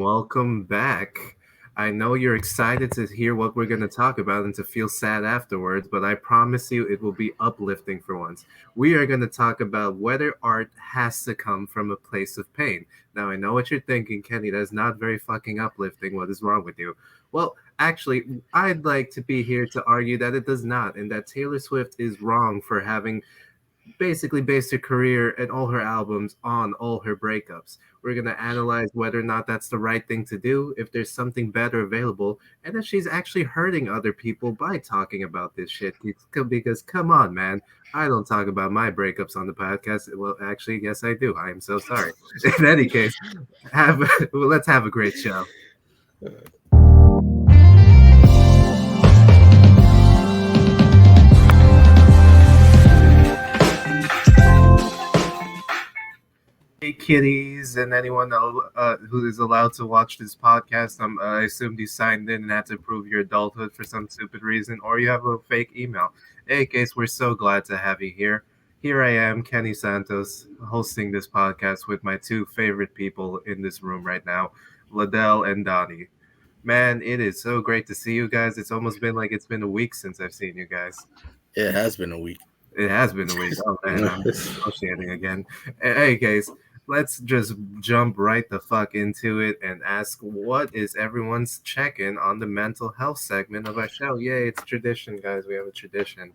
welcome back. I know you're excited to hear what we're going to talk about and to feel sad afterwards, but I promise you it will be uplifting for once. We are going to talk about whether art has to come from a place of pain. Now, I know what you're thinking, Kenny, that's not very fucking uplifting. What is wrong with you? Well, actually, I'd like to be here to argue that it does not, and that Taylor Swift is wrong for having basically based her career and all her albums on all her breakups. We're going to analyze whether or not that's the right thing to do, if there's something better available, and if she's actually hurting other people by talking about this shit. Because come on, man, I don't talk about my breakups on the podcast. Well, actually, yes, I do. I am so sorry. In any case, let's have a great show. Hey, kitties, and anyone who is allowed to watch this podcast. I assumed you signed in and had to prove your adulthood for some stupid reason, or you have a fake email. In any case, we're so glad to have you here. Here I am, Kenny Santos, hosting this podcast with my two favorite people in this room right now, Adele and Donnie. Man, it is so great to see you guys. It's almost been like it's been a week since I've seen you guys. It has been a week. It has been a week. Oh man, I'm associating again. Hey guys, let's just jump right the fuck into it and ask what is everyone's check-in on the mental health segment of our show. Yay, it's tradition, guys. We have a tradition.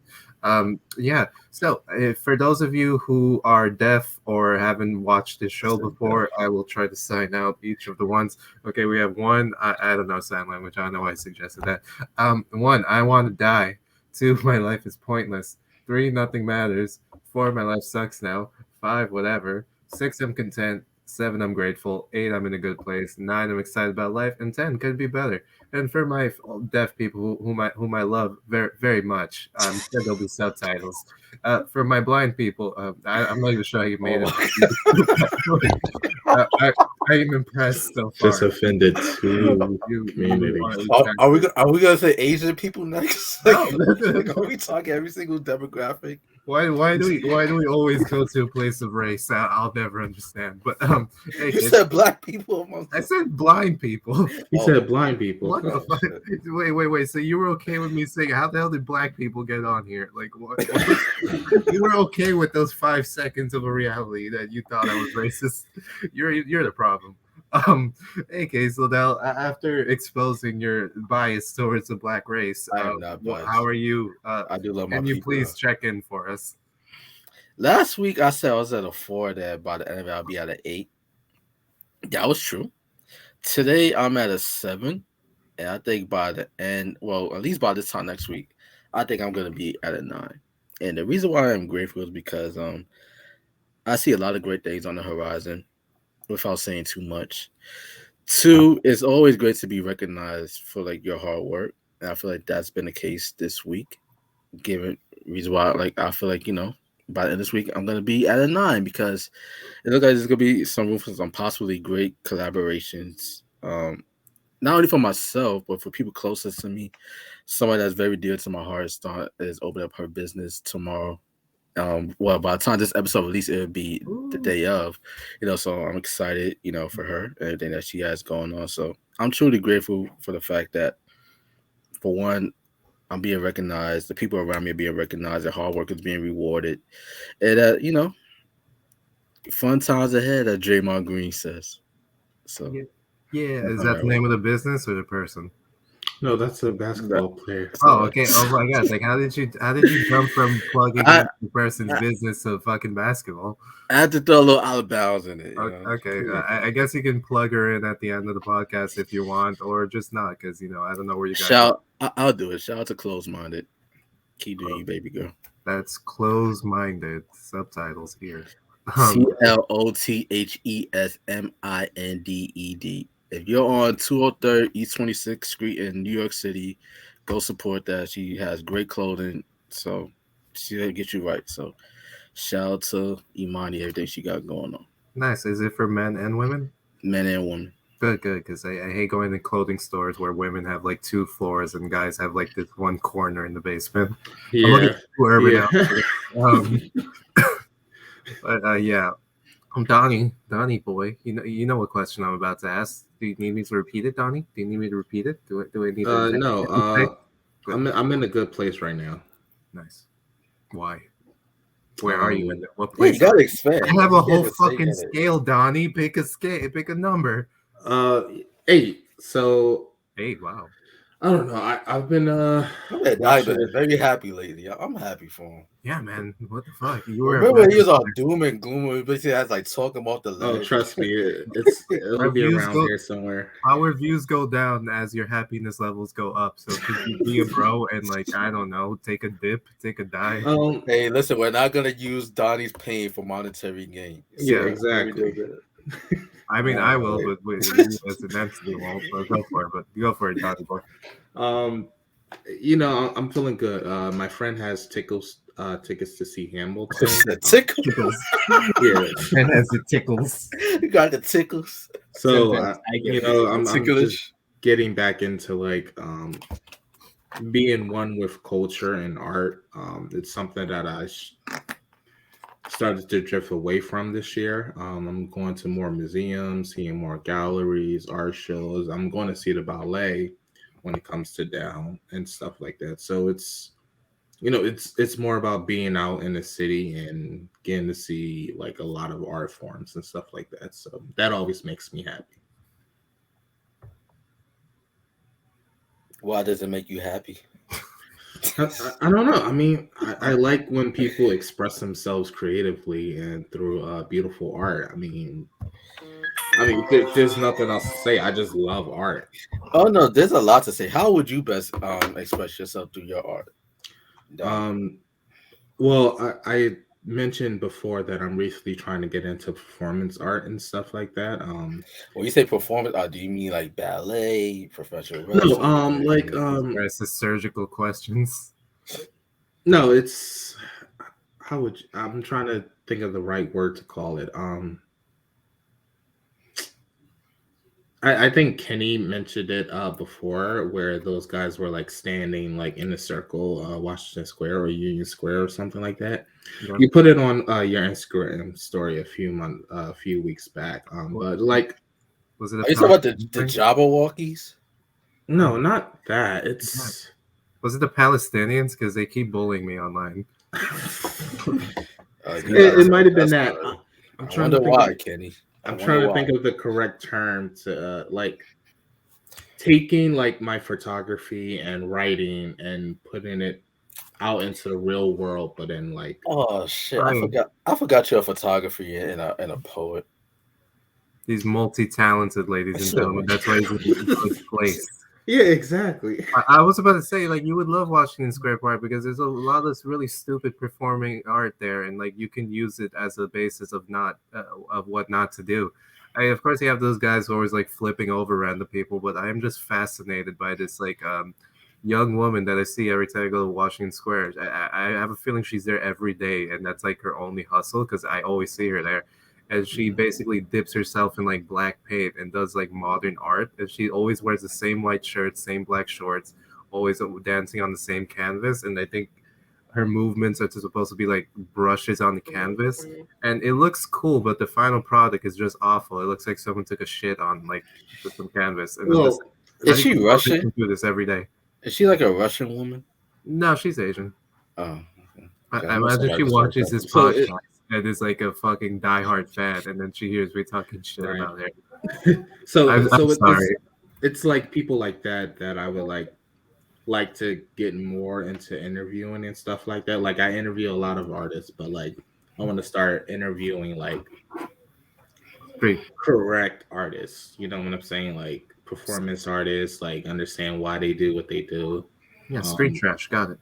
Yeah. So, for those of you who are deaf or haven't watched this show before, I will try to sign out each of the ones. Okay, we have one. I don't know sign language. I don't know why I suggested that. One, I want to die. Two, my life is pointless. 3, nothing matters. 4, my life sucks now. 5, whatever. 6, I'm content. 7, I'm grateful. 8, I'm in a good place. 9, I'm excited about life. And 10, could be better. And for my deaf people whom I love very, very much, I'm sure there'll be subtitles. For my blind people, I'm not even sure how you made it. I am impressed so far. Just offended two communities. Are we gonna say Asian people next? No. Are we talking every single demographic? Why do we always go to a place of race? I'll never understand. But hey, you said black people. I said blind people. He said blind people. What the fuck? Wait. So you were okay with me saying how the hell did black people get on here? Like what? You were okay with those 5 seconds of a reality that you thought I was racist? You're the problem. Okay, so now after exposing your bias towards the black race, how are you? I do love my Can you people. please check in for us? Last week I said I was at a 4. That by the end of it I'll be at an 8. That was true. Today I'm at a 7, and I think by the end, well, at least by this time next week, I think I'm gonna be at a 9. And the reason why I'm grateful is because I see a lot of great things on the horizon. Without saying too much. 2, it's always great to be recognized for like your hard work, and I feel like that's been the case this week. Given reason why, like I feel like by the end of this week I'm gonna be at a 9 because it looks like there's gonna be some room for some possibly great collaborations. Not only for myself but for people closest to me. Somebody that's very dear to my heart is opening up her business tomorrow. Well, by the time this episode released, it'll be the day of, so I'm excited, for her and everything that she has going on. So I'm truly grateful for the fact that, for one, I'm being recognized, the people around me are being recognized, their hard work is being rewarded, and fun times ahead, as Draymond Green says. So yeah, is that the name of the business or the person? No, that's a basketball player. Oh, okay. Oh my gosh! Like, how did you jump from plugging the person's business to fucking basketball? I had to throw a little out of bounds in it. Okay, I guess you can plug her in at the end of the podcast if you want, or just not, because I don't know where you guys. I'll do it. Shout out to Close Minded. Keep doing you, baby girl. That's Close Minded. Subtitles here. CLOTHESMINDED. If you're on 203rd East 26th Street in New York City, go support that. She has great clothing, so she'll get you right. So shout out to Imani, everything she got going on. Nice. Is it for men and women? Men and women. Good, because I hate going to clothing stores where women have like 2 floors and guys have like this one corner in the basement. Yeah. I'm looking too urban But yeah. Donnie boy, you know what question I'm about to ask. Do you need me to repeat it, Donnie? Do you need me to repeat it? Do I need to? No. I'm in a good place right now. Nice. Why? Where are you in it? What Yeah, place? you gotta expand. I have You a can't whole just say fucking that. scale, Donnie. Pick a scale. Pick a number. 8. So Hey, wow. I don't know. I've been I've been very happy lately. I'm happy for him. Yeah, man. What the fuck? You were. Remember he was all doom and gloom when we basically had like talking about the ledge. Oh, trust me, it'll be around here somewhere. Our views go down as your happiness levels go up. So could you be a bro and like I don't know, take a dip, take a dive? Hey, listen, we're not gonna use Donnie's pain for monetary gain. So yeah, exactly. I mean, I will, but as an entity won't. But go for it. But go for it, Donnie boy. I'm feeling good. My friend has tickets to see Hamilton. Tickles. Yeah, and as it tickles. You got the tickles. So I'm just getting back into like being one with culture and art. It's something that I started to drift away from this year. I'm going to more museums, seeing more galleries, art shows. I'm going to see the ballet when it comes to down and stuff like that. So it's more about being out in the city and getting to see like a lot of art forms and stuff like that. So that always makes me happy. Why does it make you happy? I don't know. I mean, I like when people express themselves creatively and through beautiful art. I mean, there's nothing else to say. I just love art. Oh no, there's a lot to say. How would you best express yourself through your art? Well, I mentioned before that I'm recently trying to get into performance art and stuff like that. When you say performance art, do you mean like ballet, professional? No, It's the surgical questions. No, it's I'm trying to think of the right word to call it. I think Kenny mentioned it before, where those guys were like standing like in a circle, Washington Square or Union Square or something like that. Yeah. You put it on your Instagram story a few weeks back. But like, was it? Are you talking about the Jabberwockies? No, not that. Was it the Palestinians? Because they keep bullying me online. It might have been that. I'm trying to think why, Kenny. I'm trying to think of the correct term to like taking like my photography and writing and putting it out into the real world, but then like shit, I forgot you're a photographer and a poet. He's multi-talented, ladies and gentlemen. That's why he's in a good place. Yeah, exactly. I was about to say, like, you would love Washington Square Park because there's a lot of this really stupid performing art there, and like you can use it as a basis of of what not to do. Of course, you have those guys who are always like flipping over random people, but I am just fascinated by this like young woman that I see every time I go to Washington Square. I have a feeling she's there every day, and that's like her only hustle because I always see her there. And she basically dips herself in like black paint and does like modern art. And she always wears the same white shirt, same black shorts, always dancing on the same canvas. And I think her movements are supposed to be like brushes on the canvas. And it looks cool, but the final product is just awful. It looks like someone took a shit on like some canvas. And is she Russian? Do this every day. Is she like a Russian woman? No, she's Asian. Oh, okay. I imagine she watches this podcast. And is like a fucking diehard fan, and then she hears me talking shit about her. I'm sorry. It's like people like that I would like to get more into interviewing and stuff like that. Like I interview a lot of artists, but like I want to start interviewing like correct artists. You know what I'm saying? Like performance artists, like understand why they do what they do. Yeah, street trash. Got it.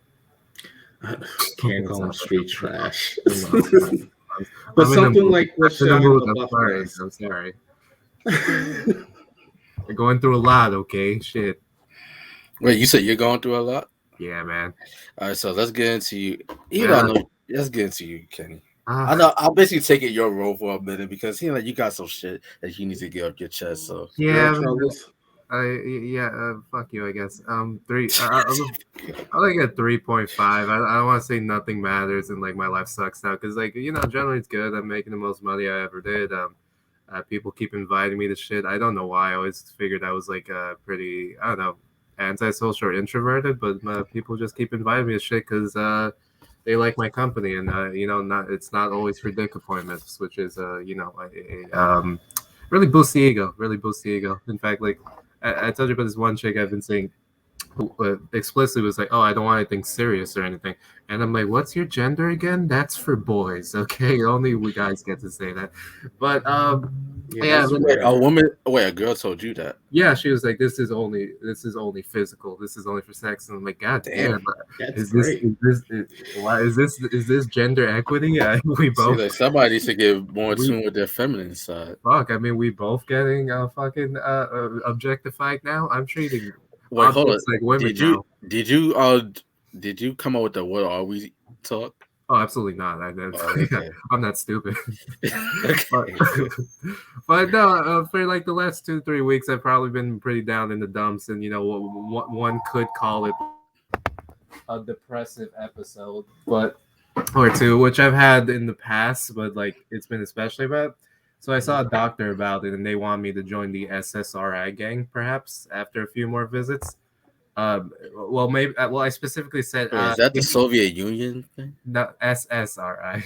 Can't call them street trash. But something like what I'm sorry. You're going through a lot, okay? Shit. Wait, you said you're going through a lot? Yeah, man. All right, so let's get into you. Let's get into you, Kenny. I know. I'll basically take it your role for a minute because like you got some shit that you need to get off your chest. So yeah. Fuck you, I guess. I'll like a 3.5. I don't want to say nothing matters and like my life sucks now because like generally it's good. I'm making the most money I ever did. People keep inviting me to shit. I don't know why. I always figured I was like pretty, I don't know, antisocial or introverted, but people just keep inviting me to shit because they like my company, and it's not always for dick appointments, which is really boosts the ego. Really boosts the ego. In fact, like I told you about this one chick I've been seeing who explicitly was like, "Oh, I don't want anything serious or anything," and I'm like, "What's your gender again? That's for boys, okay? Only we guys get to say that." But a girl told you that? Yeah, she was like, "This is only physical. This is only for sex." And I'm like, "God damn, is this gender equity?" Yeah, we both. Like somebody needs to get more in tune with their feminine side. Fuck, I mean, we both getting fucking objectified now. I'm treating. Wait, hold on. Like women did you come up with the what are we talk? Oh, absolutely not. I'm not stupid. but no, for like the last 2-3 weeks, I've probably been pretty down in the dumps, and one could call it a depressive episode, or two, which I've had in the past, but like it's been especially bad. So I saw a doctor about it, and they want me to join the SSRI gang, perhaps after a few more visits. Maybe. Well, I specifically said. Is that the Soviet Union thing? No, SSRI.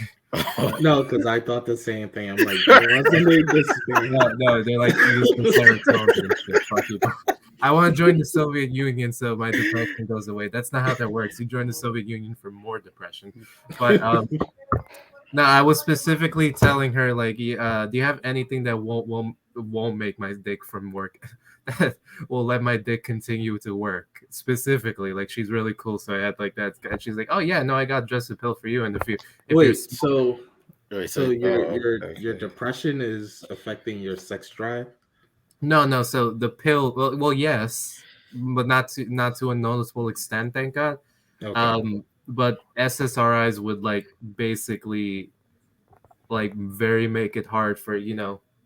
No, because I thought the same thing. I'm like, wasn't they this thing? No, they're like using serotonin and shit. I want to join the Soviet Union so my depression goes away. That's not how that works. You join the Soviet Union for more depression. But no, I was specifically telling her like, do you have anything that won't make my dick from work? That will let my dick continue to work specifically. Like she's really cool, so I had like that, and she's like, "Oh yeah, no, I got just a pill for you." And so your depression is affecting your sex drive? No. So the pill, well, yes, but not to a noticeable extent, thank God. Okay. But SSRIs would like basically like make it hard for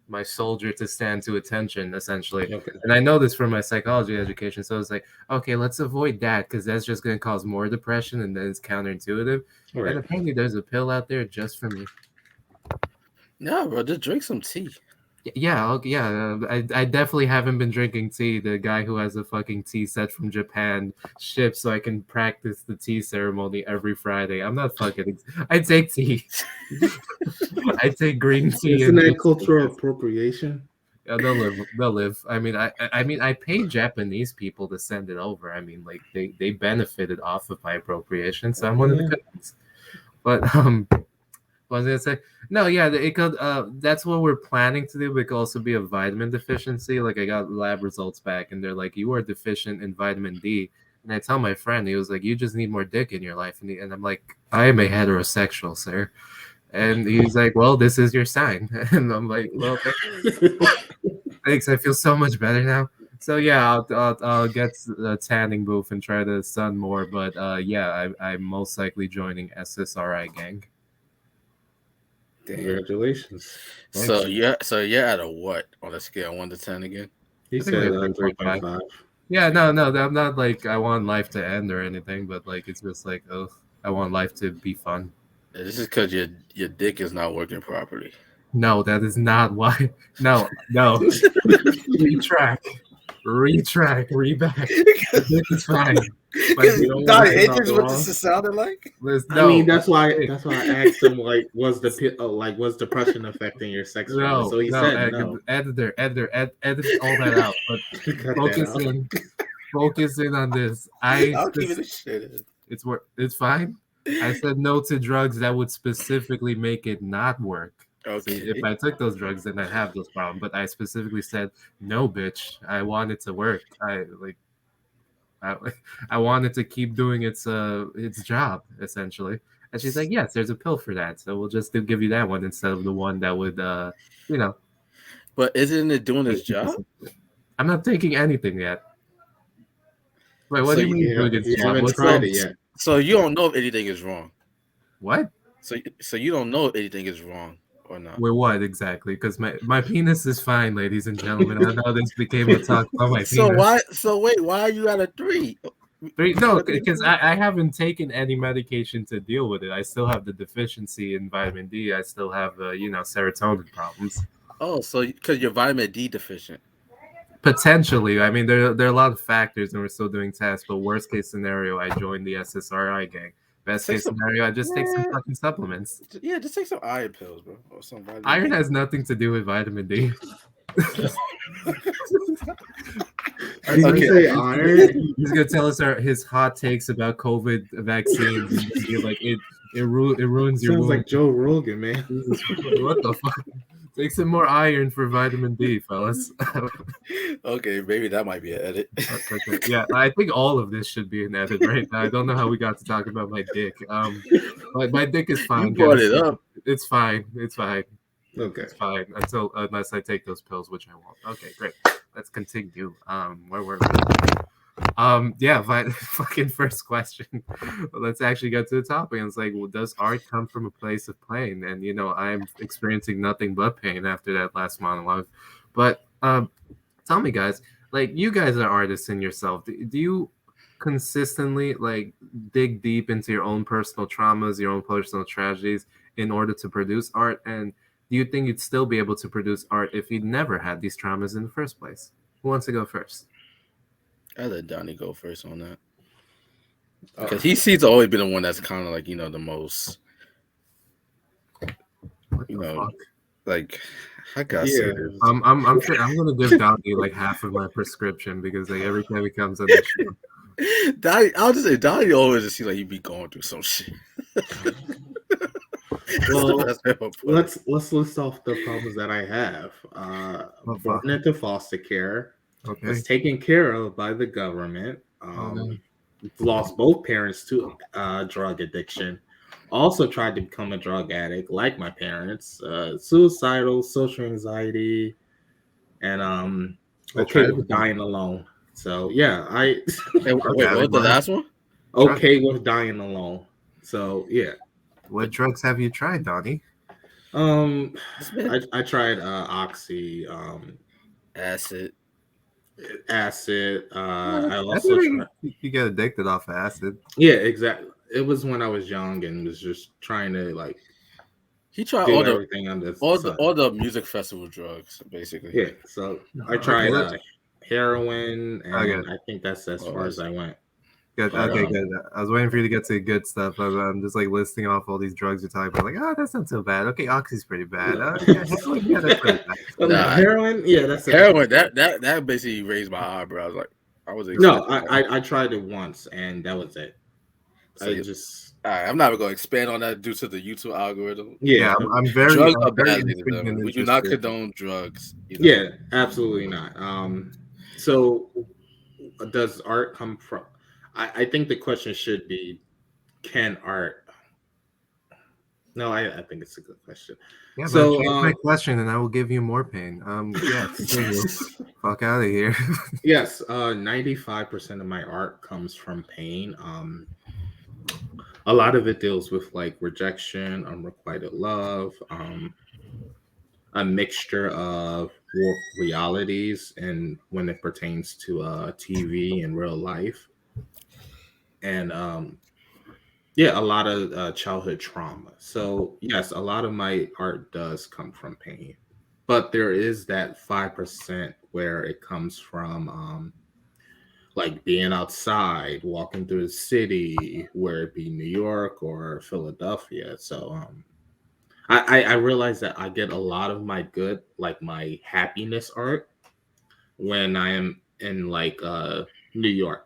my soldier to stand to attention, essentially. Okay. And I know this from my psychology education, so it's like, okay, let's avoid that because that's just going to cause more depression, and then it's counterintuitive. Right. And apparently there's a pill out there just for me. No, bro, just drink some tea. Yeah. I definitely haven't been drinking tea. The guy who has a fucking tea set from Japan ships so I can practice the tea ceremony every Friday. I'm not fucking. I take tea. I take green tea. Isn't that cultural appropriation? Yeah, they'll live. I mean, I paid Japanese people to send it over. I mean, like they benefited off of my appropriation, so I'm one of the good ones. But what was I gonna say? No, yeah, it could. That's what we're planning to do. But it could also be a vitamin deficiency. Like I got lab results back, and they're like, "You are deficient in vitamin D." And I tell my friend, he was like, "You just need more dick in your life." And I'm like, "I am a heterosexual, sir." And he's like, "Well, this is your sign." And I'm like, "Well, thanks. I feel so much better now." So yeah, I'll get the tanning booth and try to sun more. But yeah, I'm most likely joining SSRI gang. Congratulations. So you're at a what on a scale of 1 to 10 again? He said 3.5. Yeah, no, I'm not like I want life to end or anything, but like it's just like, oh, I want life to be fun. This is because your dick is not working properly. No, that is not why. No. Retract, reback. It's fine. It's what this is sounding like. I mean, that's why I asked him like, was depression affecting your sex drive? So he said no. Editor, edit all that out. But focus in on this. I'll keep it shit. It's fine. I said no to drugs that would specifically make it not work. Okay. So if I took those drugs, then I'd have those problems. But I specifically said no, bitch. I want it to work. I wanted to keep doing its job, essentially. And she's like, yes, there's a pill for that. So we'll just give you that one instead of the one that would, But isn't it doing its job? I'm not taking anything yet. Wait, what do you mean doing its job? Haven't tried it yet. So you don't know if anything is wrong. What? So you don't know if anything is wrong or not. With what exactly? Because my penis is fine, ladies and gentlemen. I know this became a talk about my penis. Why are you at a 3? 3? No, because I haven't taken any medication to deal with it. I still have the deficiency in vitamin D. I still have serotonin problems. Oh, so because you're vitamin D deficient. Potentially. I mean, there are a lot of factors, and we're still doing tests. But worst case scenario, I join the SSRI gang. Best case scenario, I just take some fucking supplements. Yeah, just take some iron pills, bro, or some vitamin Iron D. has nothing to do with vitamin D. Okay. Say iron. He's gonna tell us his hot takes about COVID vaccines. And be like, it ruins your. Sounds like Joe Rogan, man. What the fuck? Take some more iron for vitamin D, fellas. Okay, maybe that might be an edit. Okay. Yeah, I think all of this should be an edit right now. I don't know how we got to talk about my dick. My dick is fine. You brought it up. It's fine. It's fine. Okay. It's fine unless I take those pills, which I won't. Okay, great. Let's continue. Where were we? Yeah, fucking first question. Let's actually get to the topic. And it's like, well, does art come from a place of pain? And I'm experiencing nothing but pain after that last monologue. But tell me, guys, like, you guys are artists in yourself. Do you consistently like dig deep into your own personal traumas, your own personal tragedies in order to produce art? And do you think you'd still be able to produce art if you'd never had these traumas in the first place? Who wants to go first? I'll let Donnie go first on that. Because he's always been the one that's kind of like, the most, like, I gotta say this. I'm sure I'm gonna give Donnie like half of my prescription because like every time he comes on the show. Donnie, I'll just say Donnie always just seems like you be going through some shit. Well, let's list off the problems that I have. Born into foster care. Okay. Was taken care of by the government. Lost both parents to drug addiction. Also tried to become a drug addict, like my parents. Suicidal, social anxiety, and okay with dying alone. So yeah, wait, what was the last one? Okay with dying alone. So yeah. What drugs have you tried, Donnie? I tried oxy, acid. I also tried. You get addicted off of acid. Yeah, exactly. It was when I was young and was just trying to like. He tried everything on this. All the music festival drugs, basically. Yeah, so I tried heroin, and I think that's as far as I went. Good. Okay, good. I was waiting for you to get to the good stuff. I'm just like listing off all these drugs you're talking about. Like, that's not so bad. Okay, oxy's pretty bad. That's pretty bad. Heroin, yeah, that's heroin. That basically raised my eyebrows. Like, I was I tried it once, and that was it. So I'm not going to expand on that due to the YouTube algorithm. Yeah, I'm very. Drugs are bad. We do not condone drugs. Yeah, absolutely not. So does art come from? I think the question should be, can art? No, I think it's a good question. Yeah, so my question, and I will give you more pain. Yeah, fuck out of here. Yes, 95% of my art comes from pain. A lot of it deals with like rejection, unrequited love, a mixture of realities, and when it pertains to TV and real life. And a lot of childhood trauma. So yes, a lot of my art does come from pain, but there is that 5% where it comes from like being outside, walking through the city, where it be New York or Philadelphia. So I realize that I get a lot of my good, like my happiness art, when I am in like New York,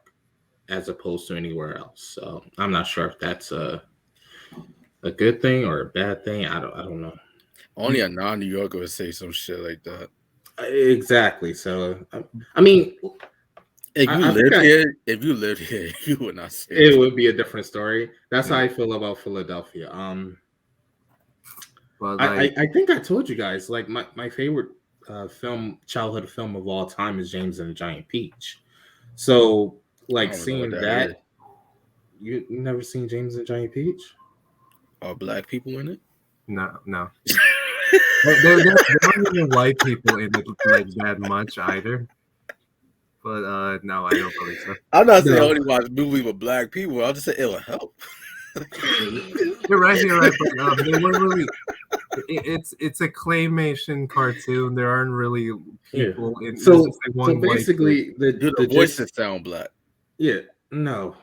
as opposed to anywhere else. So I'm not sure if that's a good thing or a bad thing. I don't know. Only a non-New Yorker would say some shit like that. Exactly. So I mean, if you lived here, you would not say it. Would be a different story. That's how I feel about Philadelphia. Well, like, I think I told you guys, like my favorite childhood film of all time is James and the Giant Peach. So like seeing that, you never seen James and the Giant Peach? Are black people in it? No. there aren't even white people in it like that much either. But no, I don't believe so. I'm not saying I only watch movies with black people. I'll just say it'll help. You're right here, right? But it's a claymation cartoon. There aren't really people in. So one basically, the voices sound black. Yeah, no.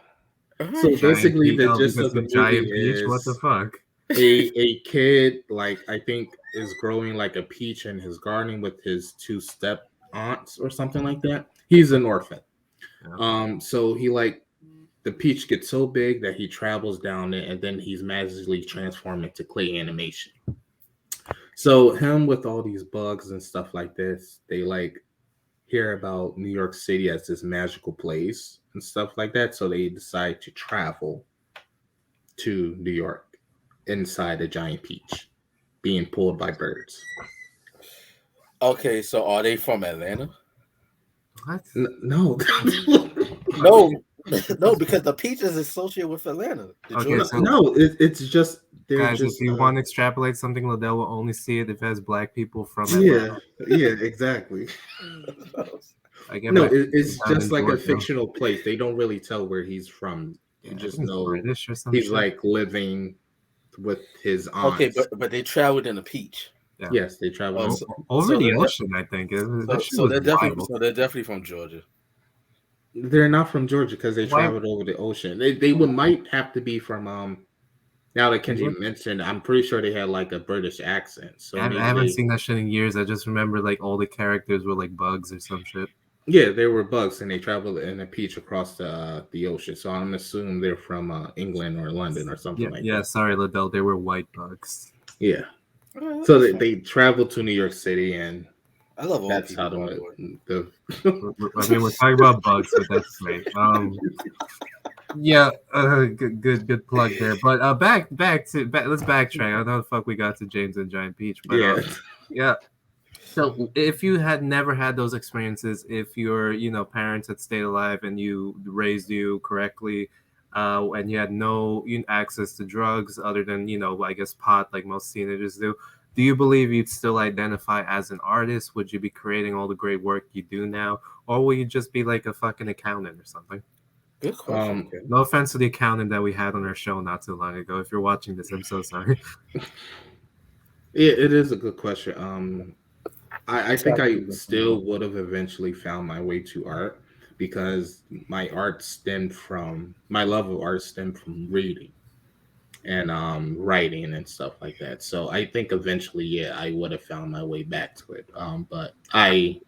Uh-huh. So basically, the gist of the movie is what the fuck? a kid, like I think, is growing like a peach in his garden with his two step aunts or something like that. He's an orphan. Yeah. So he like the peach gets so big that he travels down it, and then he's magically transformed into clay animation. So him with all these bugs and stuff like this, they like hear about New York City as this magical place and stuff like that. So they decide to travel to New York inside a giant peach, being pulled by birds. Okay, so are they from Atlanta? What? No. No, no, because the peach is associated with Atlanta. Okay, so no, it's just they're guys, just. if you want to extrapolate something, Liddell will only see it if it has black people from Atlanta. Yeah, exactly. No, it's just like a fictional place. They don't really tell where he's from. You just know he's like living with his aunt. Okay, but they traveled in a peach. Yeah. Yes, they traveled over the ocean. I think so they're definitely from Georgia. They're not from Georgia because they traveled over the ocean. They might have to be from now that Kenji mentioned, I'm pretty sure they had like a British accent. So I haven't seen that shit in years. I just remember like all the characters were like bugs or some shit. Yeah, they were bugs, and they traveled in a peach across the ocean. So I'm assuming they're from England or London or something like that. Yeah, sorry, Liddell. They were white bugs. Yeah. So they traveled to New York City, and I love all that's people, how the I mean, we're talking about bugs, but that's great. Yeah, good plug there. But back to let's backtrack. I don't know the fuck we got to James and Giant Peach, but yeah. So if you had never had those experiences, if your parents had stayed alive and you raised you correctly, and you had no access to drugs other than I guess pot, like most teenagers do you believe you'd still identify as an artist? Would you be creating all the great work you do now, or will you just be like a fucking accountant or something? Good question. No offense to the accountant that we had on our show not too long ago. If you're watching this, I'm so sorry. It is a good question. I think I still would have eventually found my way to art because my love of art stemmed from reading and writing and stuff like that. So I think eventually, I would have found my way back to it. But I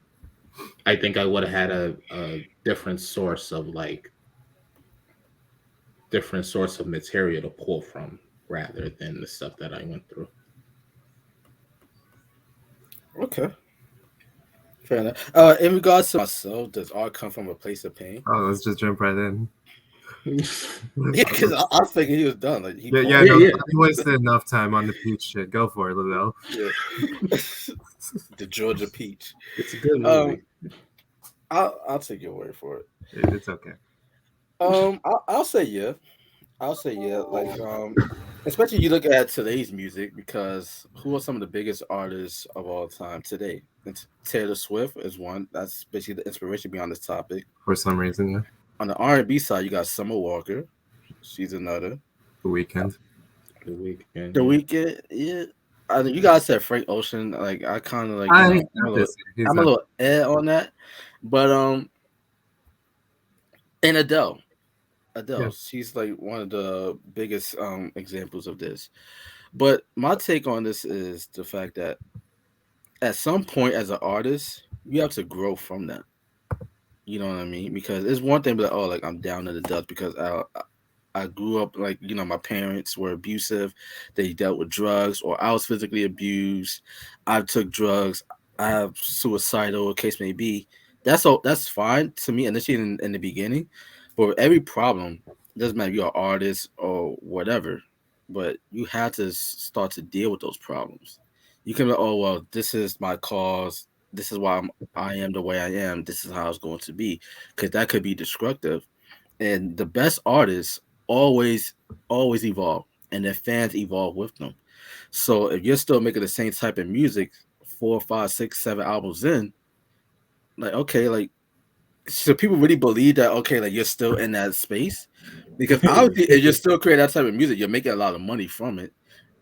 think I would have had a different source of material to pull from rather than the stuff that I went through. Okay. Fair enough. In regards to myself, does art come from a place of pain? Oh, let's just jump right in. Yeah, because I was thinking he was done. Like he wasted enough time on the peach shit. Go for it, Liddell. Yeah. The Georgia peach. It's a good movie. I'll take your word for it. It's okay. I'll say yeah. Like especially you look at today's music, because who are some of the biggest artists of all time today? Taylor Swift is one. That's basically the inspiration behind this topic. For some reason, yeah. On the R&B side, you got Summer Walker. She's another. The Weeknd. The Weeknd, yeah. You guys said Frank Ocean. Like I kind of like. I'm a little on that, but and Adele, yeah. She's like one of the biggest examples of this. But my take on this is the fact that at some point as an artist, you have to grow from that. You know what I mean? Because it's one thing, but like I'm down in the dust because I grew up like my parents were abusive. They dealt with drugs, or I was physically abused. I took drugs. I have suicidal case may be. That's fine to me, initially in the beginning. But every problem, doesn't matter if you're an artist or whatever, but you have to start to deal with those problems. You can be like, oh well, this is my cause. This is why I am the way I am. This is how it's going to be, because that could be destructive. And the best artists always evolve, and their fans evolve with them. So if you're still making the same type of music 4, 5, 6, 7 albums in, like okay, like so people really believe that okay, like you're still in that space, because obviously if you're still creating that type of music, you're making a lot of money from it.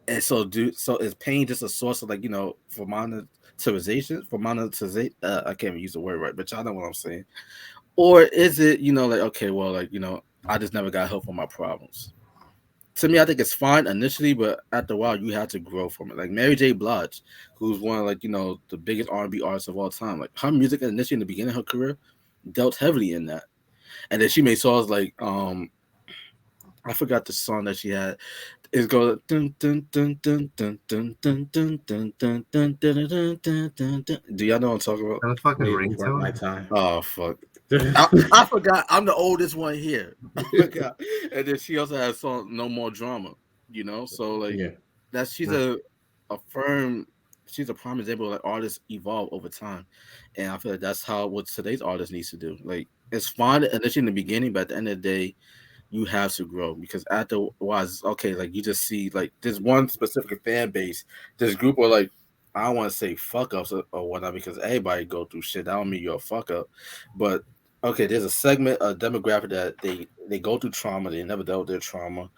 And so is pain just a source of, like, for monetization, I can't even use the word right, but y'all know what I'm saying. Or is it, like, okay, well, like, I just never got help for my problems. To me, I think it's fine initially, but after a while, you have to grow from it. Like Mary J. Blige, who's one of, like, the biggest R&B artists of all time. Like, her music initially in the beginning of her career dealt heavily in that, and then she made songs like I forgot the song that she had. It's go dun dun dun dun dun dun dun dun dun dun dun dun dun dun dun. Do y'all know what I'm talking about? That fucking Wait, worth my ringtone. time. Oh fuck! I forgot. I'm the oldest one here. I forgot. And then she also has a song "No More Drama." So like she's a firm. She's a prime example of, like, artists evolve over time, and I feel like that's what today's artist needs to do. Like, it's fine initially in the beginning, but at the end of the day, you have to grow, because afterwards, okay, like, you just see, like, there's one specific fan base, this group of, like, I don't want to say fuck ups or whatnot, because everybody go through shit. That don't mean you're a fuck up, but okay, there's a segment, a demographic that they go through trauma. They never dealt with their trauma.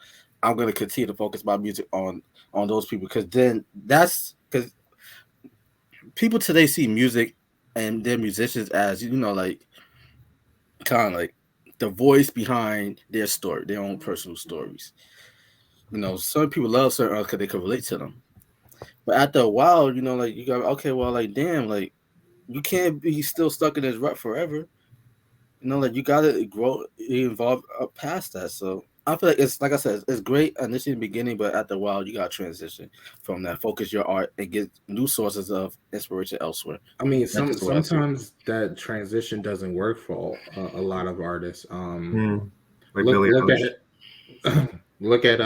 I'm gonna continue to focus my music on those people, because then that's because people today see music and their musicians as, like, kind of like the voice behind their story, their own personal stories. Some people love certain artists because they can relate to them. But after a while, like, you go, okay, well, like, damn, like, you can't be still stuck in this rut forever. Like, you gotta grow, evolve up past that. So I feel like it's, like I said, it's great initially in the beginning, but after a while, you gotta transition from that, focus your art, and get new sources of inspiration elsewhere. I mean, sometimes that transition doesn't work for a lot of artists. Like Billie Eilish. Look at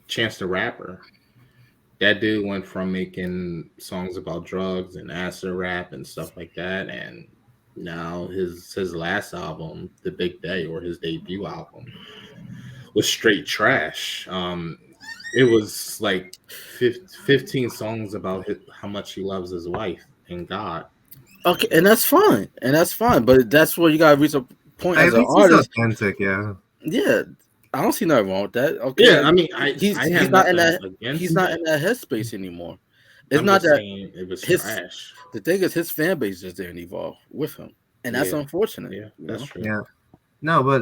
Chance the Rapper. That dude went from making songs about drugs and acid rap and stuff like that, and now his last album, The Big Day, or his debut album, was straight trash. It was like 15 songs about how much he loves his wife and God. Okay, and that's fine, but that's where you gotta reach a point as an artist. Authentic, yeah. Yeah, I don't see nothing wrong with that. Okay, yeah, I mean, he's not in that headspace anymore. It's not that it was trash. The thing is, his fan base just didn't evolve with him, and that's unfortunate. Yeah, that's true. Yeah. No, but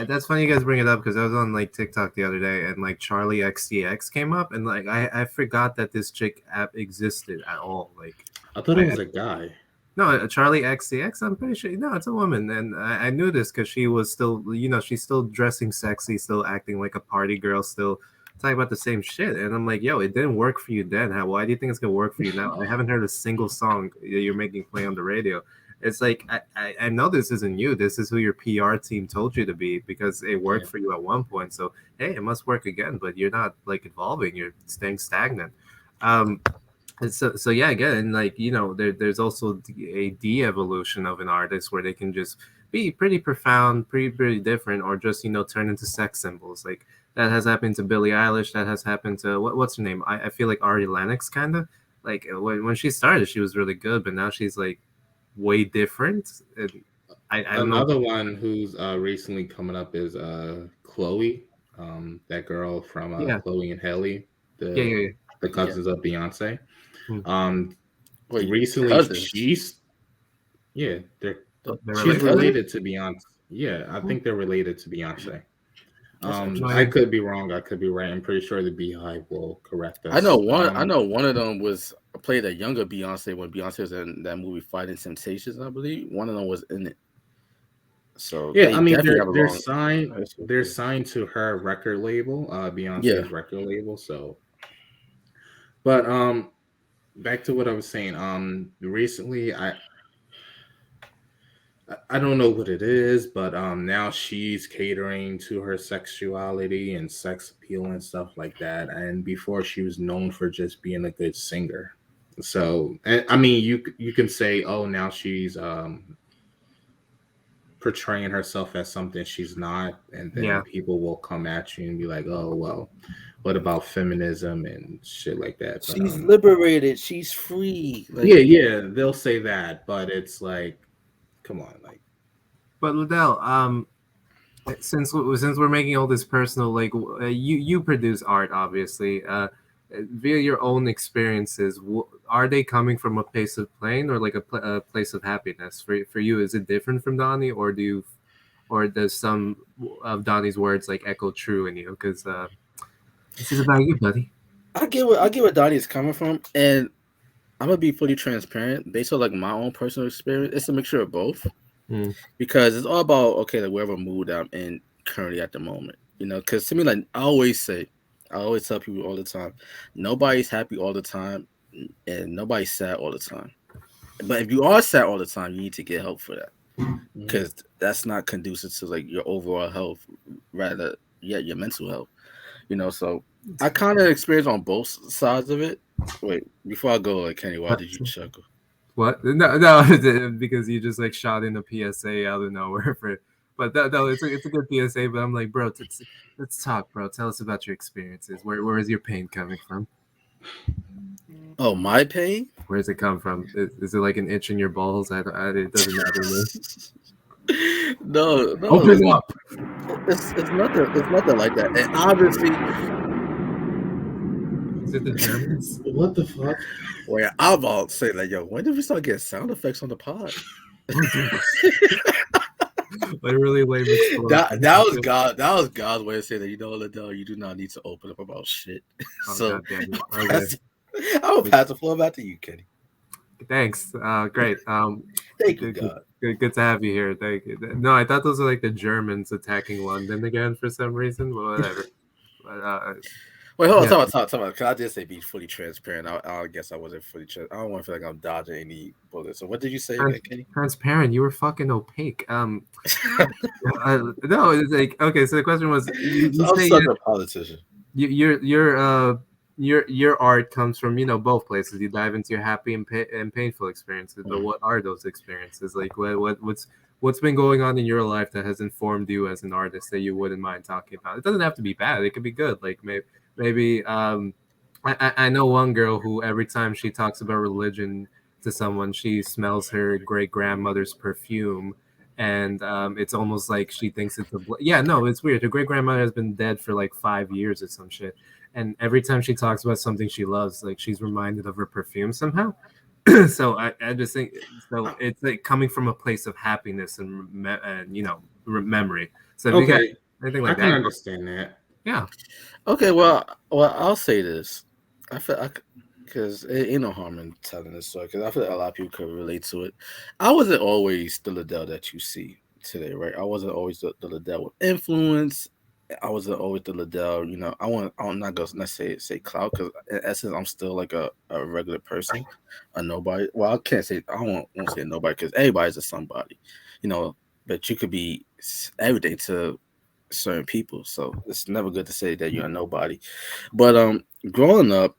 that's funny you guys bring it up, because I was on, like, TikTok the other day, and, like, Charlie XCX came up, and, like, I forgot that this chick app existed at all. Like, I thought it was a guy. No, Charlie XCX. I'm pretty sure. No, it's a woman, and I knew this because she was still, she's still dressing sexy, still acting like a party girl, still talking about the same shit. And I'm like, yo, it didn't work for you then. Why do you think it's gonna work for you now? I haven't heard a single song that you're making play on the radio. It's like I know this isn't you. This is who your PR team told you to be, because it worked for you at one point. So hey, it must work again. But you're not, like, evolving. You're staying stagnant. So yeah, again, like, there's also a de-evolution of an artist where they can just be pretty profound, pretty different, or just turn into sex symbols. Like, that has happened to Billie Eilish. That has happened to what's her name? I feel like Ari Lennox, kind of. Like, when she started, she was really good, but now she's, like, way different. And I don't know. Another one who's recently coming up is Chloe, that girl from Chloe and Haley, the cousins of Beyonce. Wait, recently cousins? she's related to Beyonce. Yeah, I think they're related to Beyonce. I could be wrong. I could be right. I'm pretty sure the Beehive will correct us. I know one of them played a younger Beyonce when Beyonce was in that movie Fighting Temptations, I believe. One of them was in it. So yeah, I mean, they're signed to her record label, Beyonce's record label. So, but back to what I was saying. Recently, I don't know what it is, but now she's catering to her sexuality and sex appeal and stuff like that. And before, she was known for just being a good singer. So, I mean, you can say, oh, now she's portraying herself as something she's not, and then people will come at you and be like, oh, well, what about feminism and shit like that? But, she's liberated, she's free. Like, yeah, they'll say that, but it's like, come on, like. But Liddell, since we're making all this personal, like, you produce art, obviously. via your own experiences, are they coming from a place of pain or like a place of happiness? For you, is it different from Donnie, or does some of Donnie's words like echo true in you? Because this is about you, buddy. I get what Donnie is coming from, and I'm gonna be fully transparent based on like my own personal experience. It's a mixture of both, because it's all about like whatever mood I'm in currently at the moment. Because to me, like I always tell people all the time, nobody's happy all the time, and nobody's sad all the time. But if you are sad all the time, you need to get help for that, because that's not conducive to like your overall health, rather your mental health. So I kind of experienced on both sides of it. Wait, before I go, like Kenny, why did you chuckle? What? No, because you just like shot in a PSA out of nowhere for. But no, it's a good PSA. But I'm like, bro, let's talk, bro. Tell us about your experiences. Where is your pain coming from? Oh, my pain? Where does it come from? Is it like an itch in your balls? It doesn't matter. No. Open up. It's nothing like that. And obviously, is it the Germans? What the fuck? Well, I'm about to say like, yo, when did we start getting sound effects on the pod? Like really lame. That was God. That was God's way to say that. Adele, you do not need to open up about shit. So I will pass the floor back to you, Kenny. Thanks. Great. Thank you, God. Good to have you here. Thank you. No, I thought those were like the Germans attacking London again for some reason. But whatever. But, wait, hold on. Talk about. Because I did say be fully transparent. I guess I wasn't fully transparent. I don't want to feel like I'm dodging any bullets. So what did you say, Kenny? Transparent. You were fucking opaque. No, it's like okay. So the question was, I'm such a politician. Your art comes from both places. You dive into your happy and painful experiences. But what are those experiences? Like what's been going on in your life that has informed you as an artist that you wouldn't mind talking about? It doesn't have to be bad. It could be good. Like maybe I know one girl who every time she talks about religion to someone, she smells her great grandmother's perfume. And it's almost like she thinks it's it's weird. Her great grandmother has been dead for like 5 years or some shit. And every time she talks about something she loves, like she's reminded of her perfume somehow. So I just think it's like coming from a place of happiness and memory. So if you got anything like I can understand that. Yeah. Okay. Well, I'll say this. I feel because it ain't no harm in telling this story, because I feel like a lot of people could relate to it. I wasn't always the Adele that you see today, right? I wasn't always the Adele with influence. I wasn't always the Adele, I'm not going to necessarily say clout, because in essence, I'm still like a regular person, a nobody. Well, I won't say nobody, because everybody's a somebody, but you could be everything to certain people. So it's never good to say that you're a nobody. But growing up,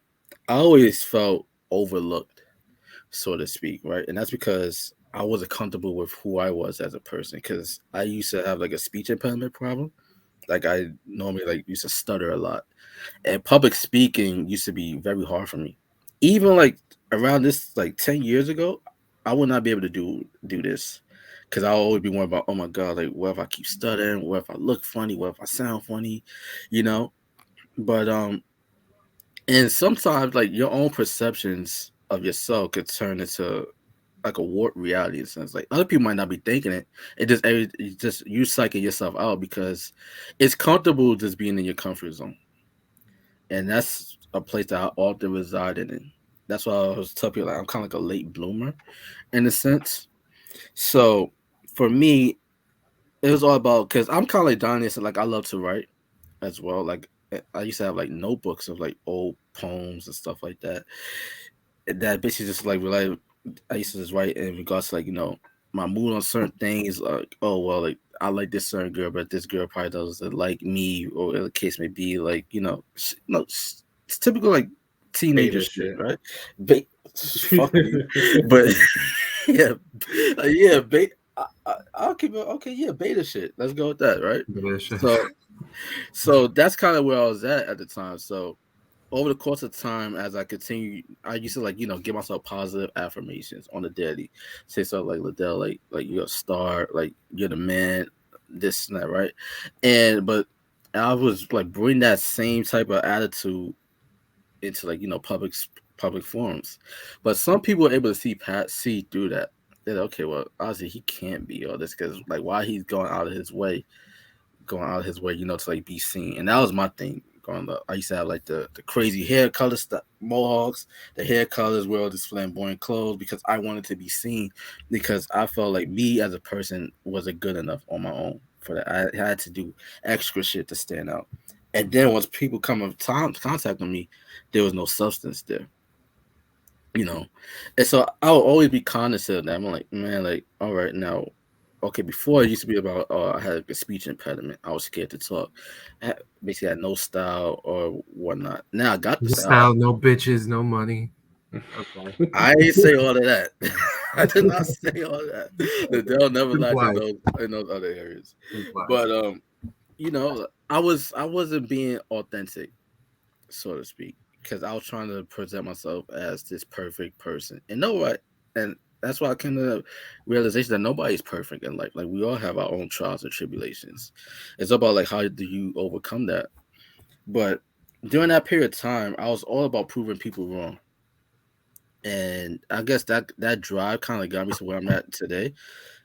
I always felt overlooked, so to speak, right? And that's because I wasn't comfortable with who I was as a person, because I used to have like a speech impediment problem. Like I normally used to stutter a lot, and public speaking used to be very hard for me. Even like around this 10 years ago, I would not be able to do this, because I'll always be worried about, oh my God, like what if I keep stuttering? What if I look funny? What if I sound funny? But and sometimes like your own perceptions of yourself could turn into like a warped reality in a sense. Like other people might not be thinking it. It just you psyching yourself out, because it's comfortable just being in your comfort zone. And that's a place that I often resided in. That's why I was telling people, like I'm kind of like a late bloomer in a sense. So for me, it was all about, because I'm kind of like Donnie, so like I love to write as well. Like I used to have like notebooks of like old poems and stuff like that. That basically just like related. I used to just write in regards to like my mood on certain things. Like, oh well, like I like this certain girl, but this girl probably doesn't like me, or whatever the case may be. Like it's typical like teenager shit, right? Fuck you. But I'll keep it okay. Yeah, beta shit. Let's go with that, right? So that's kind of where I was at the time. So over the course of time, as I continue, I used to like give myself positive affirmations on the daily. Say something like, Liddell, like you're a star, like you're the man, this and that, right? But I was like bring that same type of attitude into like public forums. But some people are able to see through that. That okay, well, obviously he can't be all this because like why he's going out of his way, to like be seen. And that was my thing growing up. I used to have like the crazy hair color stuff, mohawks, the hair colors, wear all this flamboyant clothes because I wanted to be seen because I felt like me as a person wasn't good enough on my own for that. I had to do extra shit to stand out. And then once people come in contact with me, there was no substance there. And so I'll always be cognizant of that. I'm like, man, like, all right, now, okay, before it used to be about, I had a speech impediment. I was scared to talk. Basically had no style or whatnot. Now I got the style. No bitches, no money. Okay. I didn't say all of that. I did not say all of that. They'll never lack in those other areas. But I wasn't being authentic, so to speak, because I was trying to present myself as this perfect person. And and that's why I came to the realization that nobody's perfect in life. Like we all have our own trials and tribulations. It's about like how do you overcome that. But during that period of time, I was all about proving people wrong. And I guess that drive kind of got me to where I'm at today.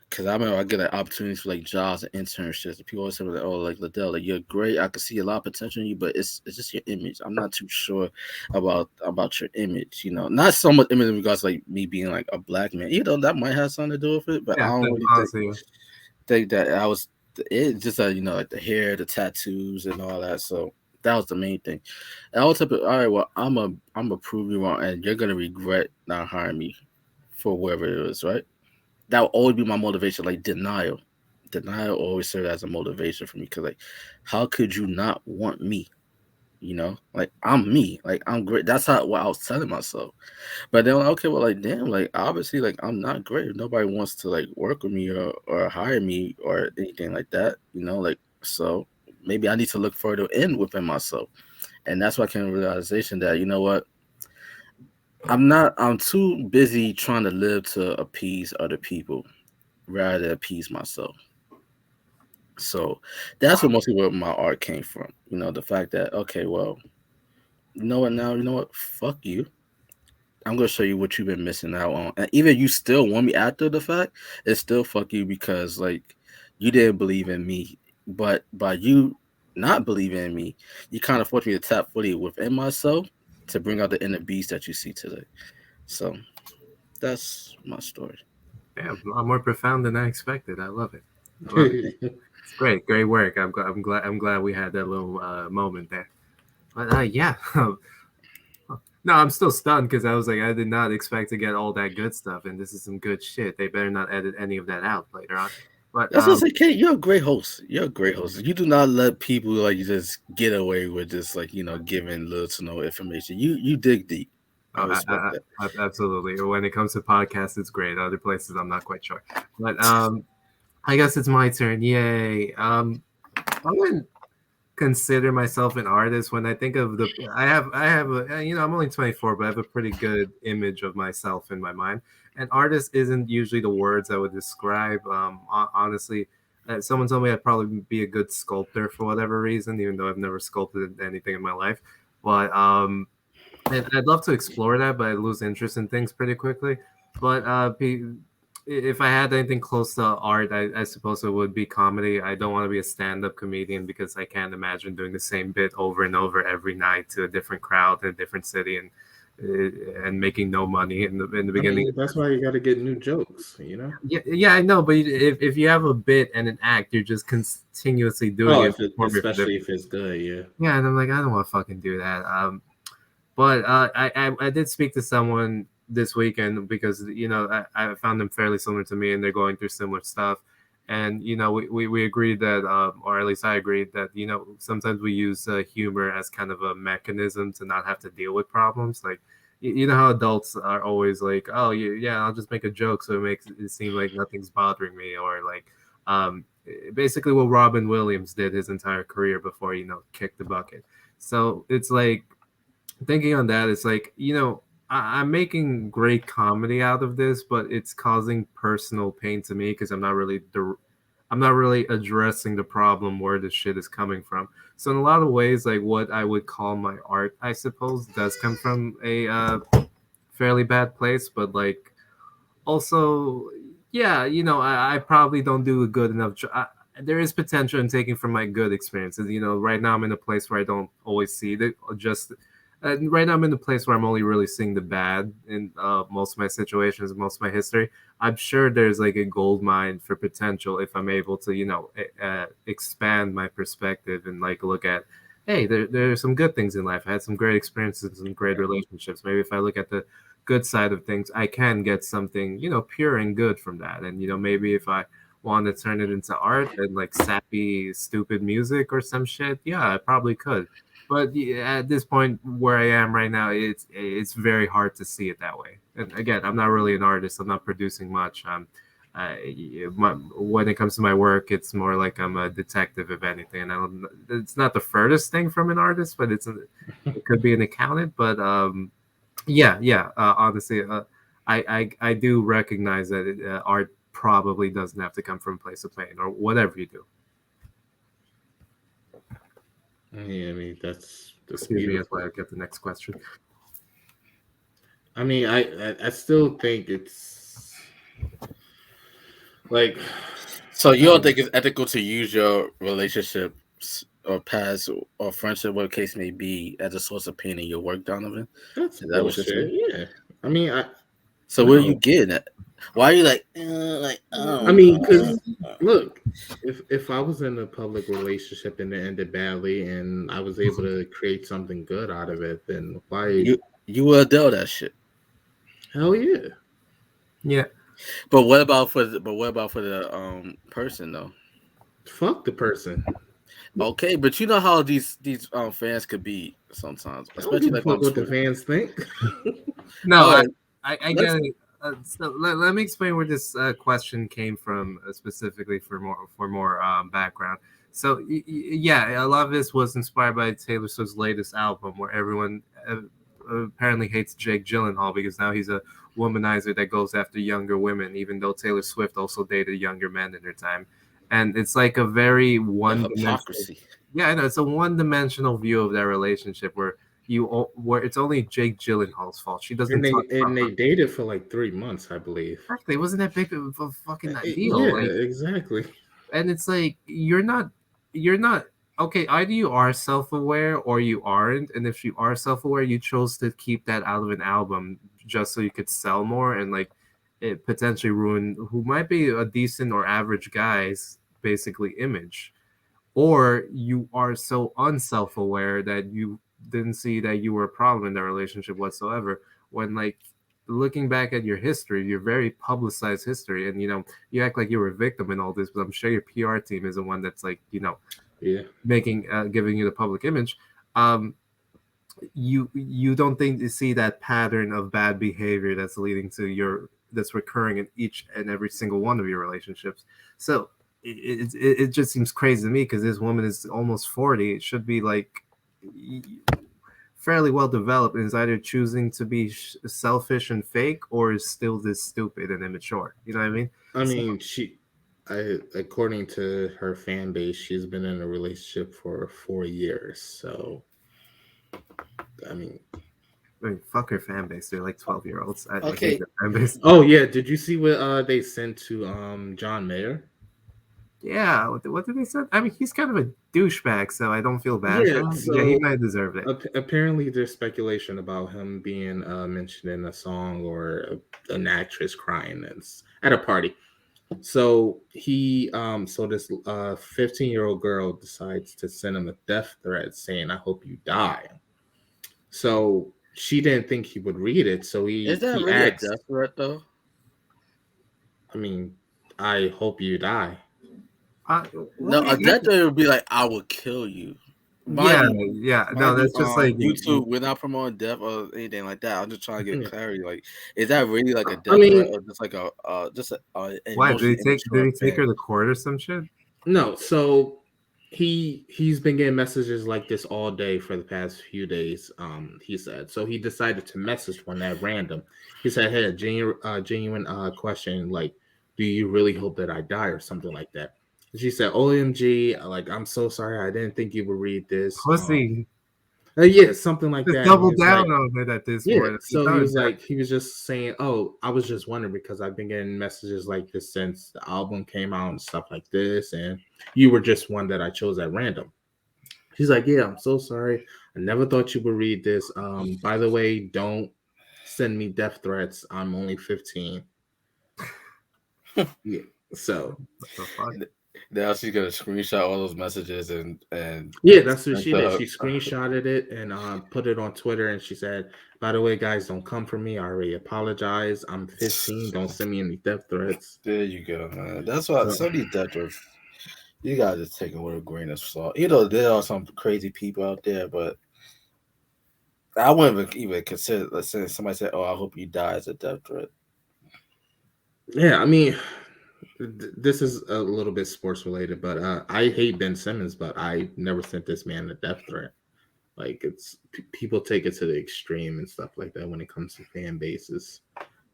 Because I remember I get like opportunities for like jobs and internships. And people always say like, "Oh, like Adele, like you're great. I can see a lot of potential in you, but it's just your image. I'm not too sure about your image. Not so much image in regards to, like me being like a black man. That might have something to do with it, but I don't really think that I was. It just like the hair, the tattoos, and all that. So that was the main thing. And I was like, all right, well, I'm a prove you wrong, and you're gonna regret not hiring me for whatever it is, right? That will always be my motivation. Like denial always served as a motivation for me because like how could you not want me, like I'm me, like I'm great. That's what I was telling myself. But then okay, well, like damn, like obviously like I'm not great. Nobody wants to like work with me or hire me or anything like that, like so maybe I need to look further in within myself. And that's why I came to the realization that what, I'm too busy trying to live to appease other people rather than appease myself. So that's what mostly where my art came from. The fact that okay, well, you know what now? You know what? Fuck you. I'm gonna show you what you've been missing out on. And even you still want me after the fact, it's still fuck you because like you didn't believe in me. But by you not believing in me, you kind of forced me to tap fully within myself to bring out the inner beast that you see today. So that's my story. Yeah, a lot more profound than I expected. I love it. It's great work. I'm glad we had that little moment there. But yeah, no, I'm still stunned because I was like, I did not expect to get all that good stuff, and this is some good shit. They better not edit any of that out later on. But that's what I say, Kate. You're a great host. You're a great host. You do not let people like you just get away with just like giving little to no information. You dig deep. I respect that. Absolutely. When it comes to podcasts, it's great. Other places, I'm not quite sure. But I guess it's my turn. Yay. I wouldn't consider myself an artist. When I think of I have I'm only 24, but I have a pretty good image of myself in my mind. An artist isn't usually the words I would describe. Honestly, someone told me I'd probably be a good sculptor for whatever reason, even though I've never sculpted anything in my life. But and I'd love to explore that, but I lose interest in things pretty quickly. But if I had anything close to art, I suppose it would be comedy. I don't want to be a stand-up comedian because I can't imagine doing the same bit over and over every night to a different crowd in a different city and making no money in the beginning. I mean, that's why you got to get new jokes, Yeah, I know, but if you have a bit and an act, you're just continuously doing it, especially if it's good, yeah. Yeah, and I'm like, I don't want to fucking do that. But I did speak to someone this weekend because I found them fairly similar to me and they're going through similar stuff, and we agreed that or at least I agreed that sometimes we use humor as kind of a mechanism to not have to deal with problems. Like you know how adults are always like, oh yeah, I'll just make a joke so it makes it seem like nothing's bothering me, or like basically what Robin Williams did his entire career before kicked the bucket. So it's like, thinking on that, it's like, I'm making great comedy out of this, but it's causing personal pain to me because I'm not really I'm not really addressing the problem where the shit is coming from. So in a lot of ways, like what I would call my art, I suppose, does come from a fairly bad place. But like also, yeah, I probably don't do a good enough job. There is potential in taking from my good experiences. Right now I'm in a place where I don't always see the just. Right now I'm in a place where I'm only really seeing the bad in most of my situations, most of my history. I'm sure there's like a gold mine for potential if I'm able to, expand my perspective and like look at, hey, there are some good things in life. I had some great experiences and great relationships. Maybe if I look at the good side of things, I can get something, pure and good from that. And, maybe if I want to turn it into art and like sappy, stupid music or some shit, yeah, I probably could. But yeah, at this point where I am right now, it's very hard to see it that way. And again, I'm not really an artist. I'm not producing much. When it comes to my work, it's more like I'm a detective, if anything. And it's not the furthest thing from an artist, but it could be an accountant. But yeah. Honestly, I do recognize that art probably doesn't have to come from a place of pain or whatever you do. Yeah, I mean that's Excuse me, as beautiful. I get the next question. I mean, I still think it's like. So you don't think it's ethical to use your relationships or past or friendship, what case may be, as a source of pain in your work, Donovan? That's Is that what you're bullshit. saying? Yeah, I mean, So where are you no. getting at? Why are you like, I mean, because look, if I was in a public relationship and it ended badly, and I was able to create something good out of it, then why? you will Adele that shit. Hell yeah. Yeah. But what about for the person though? Fuck the person. Okay, but you know how these fans could be sometimes, I don't give especially a like on fuck what the Twitter. fans think. No, Oh, I get it. So let me explain where this question came from specifically for more background. So yeah, a lot of this was inspired by Taylor Swift's latest album, where everyone apparently hates Jake Gyllenhaal because now he's a womanizer that goes after younger women, even though Taylor Swift also dated younger men in her time. And it's like a very the one-dimensional. hypocrisy. Yeah, I know it's a one-dimensional view of their relationship where it's only Jake Gyllenhaal's fault. She doesn't and touch they dated for like 3 months, I believe. Exactly. It wasn't that big of a fucking deal. Yeah, Like, exactly. and it's like you're not okay. Either you are self-aware or you aren't. And if you are self-aware, you chose to keep that out of an album just so you could sell more and like it potentially ruin who might be a decent or average guy's basically image. Or you are so unself-aware that you didn't see that you were a problem in the relationship whatsoever when like looking back at your history, your very publicized history, and you act like you were a victim in all this, but I'm sure your PR team is the one that's like Yeah. making giving you the public image. um you don't think you see that pattern of bad behavior that's recurring in each and every single one of your relationships. So it just seems crazy to me because this woman is almost 40. It should be like fairly well developed and is either choosing to be selfish and fake or is still this stupid and immature. You know what I mean? I mean, according to her fan base, she's been in a relationship for 4 years. So, I mean, Fuck her fan base. They're like 12-year-olds. I hate Okay, their fan base. oh yeah, did you see what they sent to John Mayer? Yeah, what did they say? I mean, he's kind of a douchebag, so I don't feel bad for Yeah, him. Yeah, he so might deserve it. apparently there's speculation about him being mentioned in a song or an actress crying at a party. So so this 15-year-old girl decides to send him a death threat saying, "I hope you die." So she didn't think he would read it, so is that he really a asked. death threat though? I mean, "I hope you die." Uh, No, well, a death threat would be like, "I will kill you." yeah, Mind yeah. No, mind you, that's just like YouTube, we're not promoting death or anything like that. I'm just trying to get clarity. Like, is that really like a I death threat mean, or just like an why emotionally did immature he take fan? her to court or some shit? no. So he's been getting messages like this all day for the past few days. He said so. He decided to message one at random. He said, "Hey, a genuine question, like, do you really hope that I die or something like that?" She said, "OMG, like I'm so sorry. I didn't think you would read this." Pussy. Yeah, something like Just that. And he double was like, down on it at this yeah. point. So he was just saying, "Oh, I was just wondering because I've been getting messages like this since the album came out and stuff like this, and you were just one that I chose at random." He's like, "Yeah, I'm so sorry. I never thought you would read this. By the way, don't send me death threats. I'm only 15." Yeah. So What the fuck? Now she's gonna screenshot all those messages and yeah, that's what she did. She screenshotted it and put it on Twitter, and she said, "By the way, guys, don't come for me. I already apologize. I'm 15. Don't send me any death threats." There you go, man. That's why some of these death threats, you gotta just take it with a grain of salt. You know, there are some crazy people out there, but I wouldn't even consider. Let's say somebody said, "Oh, I hope you die" as a death threat. Yeah, I mean, this is a little bit sports related, but I hate Ben Simmons, but I never sent this man a death threat. Like it's people take it to the extreme and stuff like that when it comes to fan bases.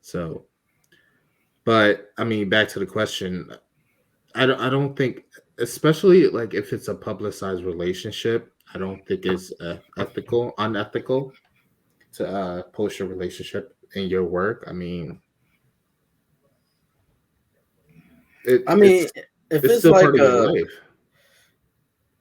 So, but I mean, back to the question, I don't think, especially like if it's a publicized relationship, I don't think it's unethical to post your relationship in your work. I mean, if it's still like part of your life.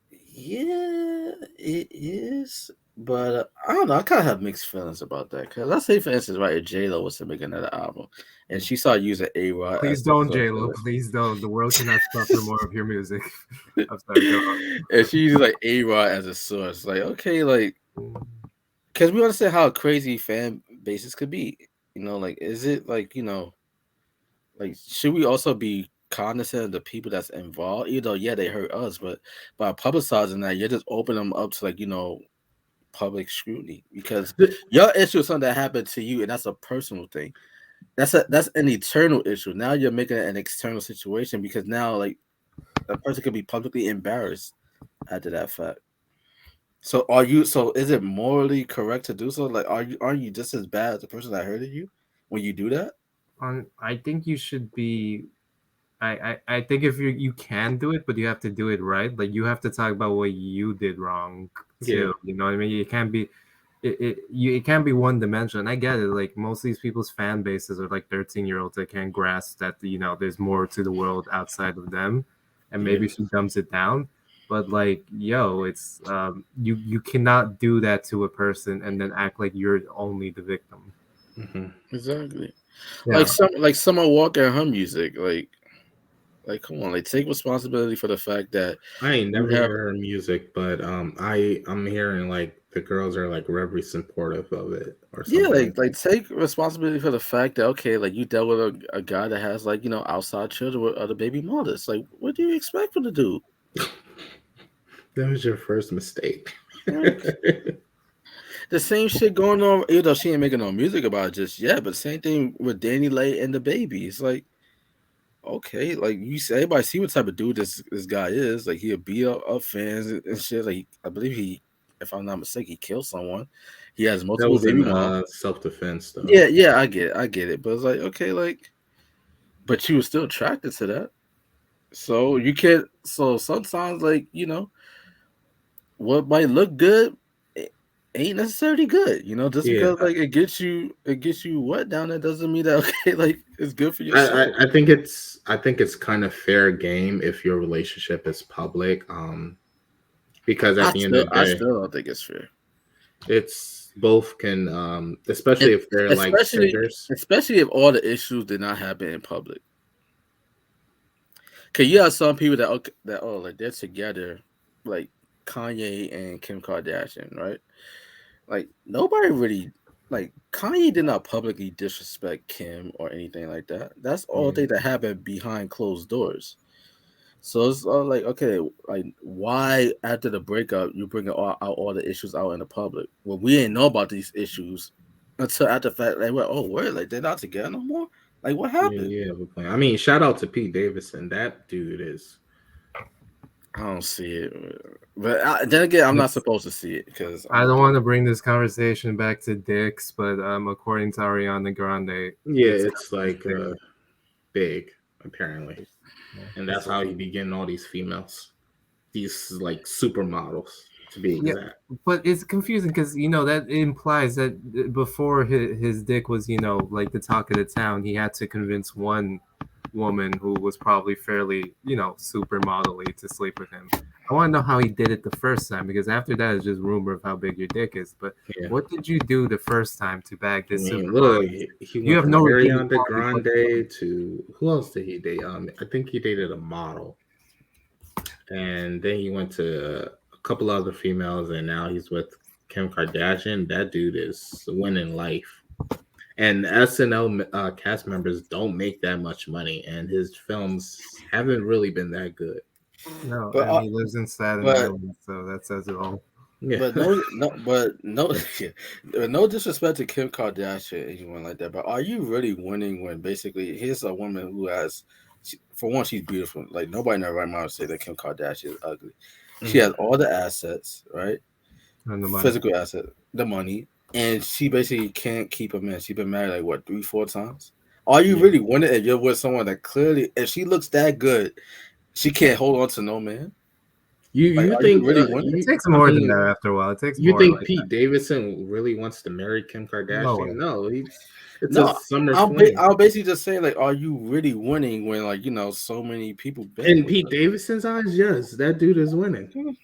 Yeah, it is. But I don't know. I kind of have mixed feelings about that. Because let's say, for instance, right, J-Lo was to make another album, and she started using A-Rod. Please don't, J-Lo. Please don't. The world cannot suffer more of your music. I'm sorry, go on. And she uses like A-Rod as a source. Like, okay, like, because we understand how crazy fan bases could be. You know, like, is it like, you know, like, should we also be cognizant of the people that's involved? Even though, yeah, they hurt us, but by publicizing that, you're just opening them up to, like, you know, public scrutiny, because your issue is something that happened to you, and that's a personal thing. That's an eternal issue. Now you're making it an external situation, because now, like, a person could be publicly embarrassed after that fact. So is it morally correct to do so? Like, aren't you just as bad as the person that hurted you when you do that? I think you should be. I think if you can do it, but you have to do it right. Like, you have to talk about what you did wrong too. Yeah. You know what I mean? It can't be. It can't be one dimension. I get it. Like, most of these people's fan bases are like 13-year-olds that can't grasp that, you know, there's more to the world outside of them, and maybe she dumbs it down. But like, yo, it's you cannot do that to a person and then act like you're only the victim. Mm-hmm. Exactly. Yeah. Like Summer Walker and her music, like, come on, like, take responsibility for the fact that I ain't never heard her music, but I'm hearing like the girls are like very supportive of it or something. Yeah, like take responsibility for the fact that, okay, like, you dealt with a guy that has, like, you know, outside children with other baby mothers. Like, what do you expect from the dude? That was your first mistake. The same shit going on, even though she ain't making no music about it just yet, but same thing with Danny Lay and the baby. It's like, okay, like, everybody see what type of dude this guy is. Like, he'll beat up fans and shit. Like, I believe if I'm not mistaken, he killed someone. He has multiple baby moms. Self-defense though. Yeah, I get it. But it's like, okay, like, but you were still attracted to that. So you can't. So sometimes, like, you know, what might look good ain't necessarily good. You know, just because like it gets you wet down there doesn't mean that, okay, like, it's good for yourself. I think it's kind of fair game if your relationship is public. Because at the end of the day, I still don't think it's fair. It's both can, especially if they're like singers. Especially if all the issues did not happen in public. Cause you have some people that like, they're together, like Kanye and Kim Kardashian, right? Like, nobody really, like, Kanye did not publicly disrespect Kim or anything like that. That's all things that happened behind closed doors. So it's all like, okay, like, why after the breakup you bring out all the issues out in the public? Well, we didn't know about these issues until after the fact. Like, well, oh, where, like, they're not together no more? Like, what happened? Yeah. I mean, shout out to Pete Davidson. That dude is. I don't see it, but then again, I'm not supposed to see it because I don't want to bring this conversation back to dicks, but according to Ariana Grande, it's like big apparently. and that's how he be getting all these females, these like supermodels to be exact. But it's confusing because that implies that before his dick was like the talk of the town, he had to convince one woman who was probably fairly supermodel-y to sleep with him. I want to know how he did it the first time, because after that it's just rumor of how big your dick is. But what did you do the first time to bag this? Look, he went from Ariana Grande to who else did he date? I think he dated a model, and then he went to a couple other females, and now he's with Kim Kardashian. That dude is winning life. And SNL cast members don't make that much money, and his films haven't really been that good. No, and he lives in Staten Island, so that says it all. Yeah. But no disrespect to Kim Kardashian or anyone like that. But are you really winning when basically here's a woman who has, for one, she's beautiful. Like nobody in their right mind would say that Kim Kardashian is ugly. Mm-hmm. She has all the assets, right? And the money. Physical asset, the money, and she basically can't keep a man. She's been married like what 3-4 times. Are you really winning if you're with someone that clearly, if she looks that good, she can't hold on to no man? You think really it takes more than that after a while. It takes. You think Pete Davidson really wants to marry Kim Kardashian? No, a summer fling. I'll basically just say, like, are you really winning when, like, so many people? In Pete Davidson's eyes, yes, that dude is winning.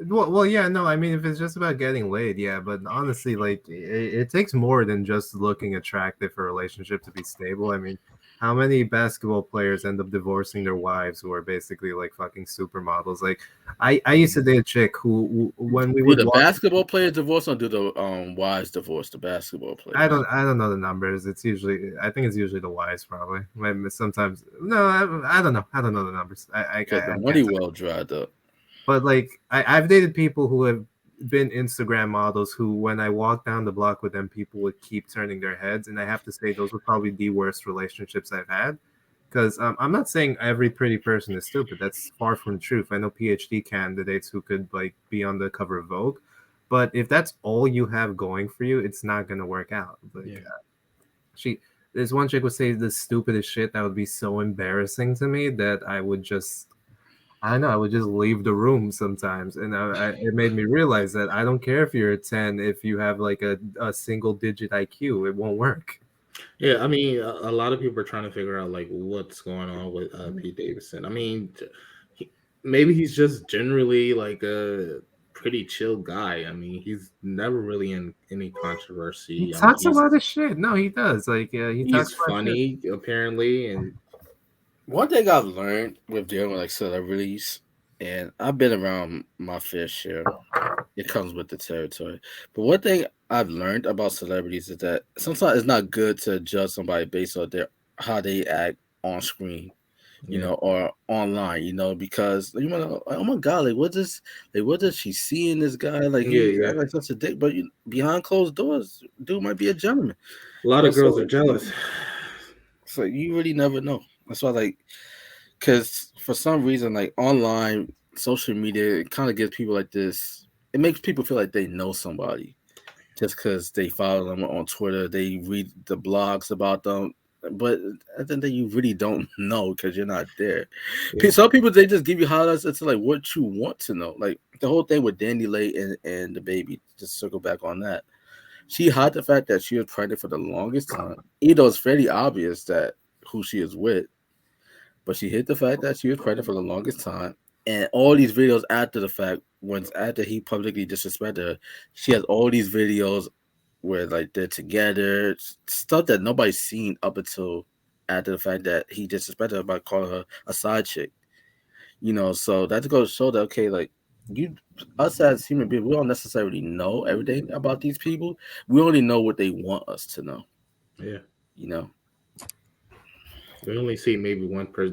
Well, yeah, no, I mean, if it's just about getting laid, yeah, but honestly, like, it takes more than just looking attractive for a relationship to be stable. I mean, how many basketball players end up divorcing their wives who are basically like fucking supermodels? Like, I used to date a chick who when we would do the basketball players divorce or do the wives divorce the basketball players? I don't know the numbers. I think it's usually the wives probably. Maybe sometimes no, I don't know. I don't know the numbers. The money well dried up. But like I've dated people who have been Instagram models who, when I walk down the block with them, people would keep turning their heads, and I have to say those were probably the worst relationships I've had. Because I'm not saying every pretty person is stupid. That's far from the truth. I know PhD candidates who could like be on the cover of Vogue, but if that's all you have going for you, it's not gonna work out. Like, there's one chick would say the stupidest shit that would be so embarrassing to me that I would just leave the room sometimes. And it made me realize that I don't care if you're a 10, if you have like a single digit IQ, it won't work. Yeah, I mean, a lot of people are trying to figure out like what's going on with Pete Davidson. I mean, maybe he's just generally like a pretty chill guy. I mean, he's never really in any controversy. He talks a lot of shit. No, he does. Like, he's funny apparently, and one thing I've learned with dealing with like celebrities, and I've been around my fair share, it comes with the territory. But one thing I've learned about celebrities is that sometimes it's not good to judge somebody based on how they act on screen, or online, because oh my god, like what does she see in this guy? Like like such a dick, but behind closed doors, dude might be a gentleman. A lot of girls are jealous. So you really never know. That's why, like, because for some reason, like online social media, it kind of gives people like this. It makes people feel like they know somebody just because they follow them on Twitter, they read the blogs about them. But I think that you really don't know because you're not there. Yeah. Some people, they just give you highlights into like what you want to know. Like the whole thing with Danny Lay and the baby. Just circle back on that. She hid the fact that she was pregnant for the longest time. Even though it's fairly obvious that who she is with, but she hid the fact that she was pregnant for the longest time. And all these videos after the fact, after he publicly disrespected her, she has all these videos where like they're together, stuff that nobody's seen up until after the fact that he disrespected her by calling her a side chick. So that goes to show that, okay, like us as human beings, we don't necessarily know everything about these people. We only know what they want us to know. Yeah. We only see maybe 1 or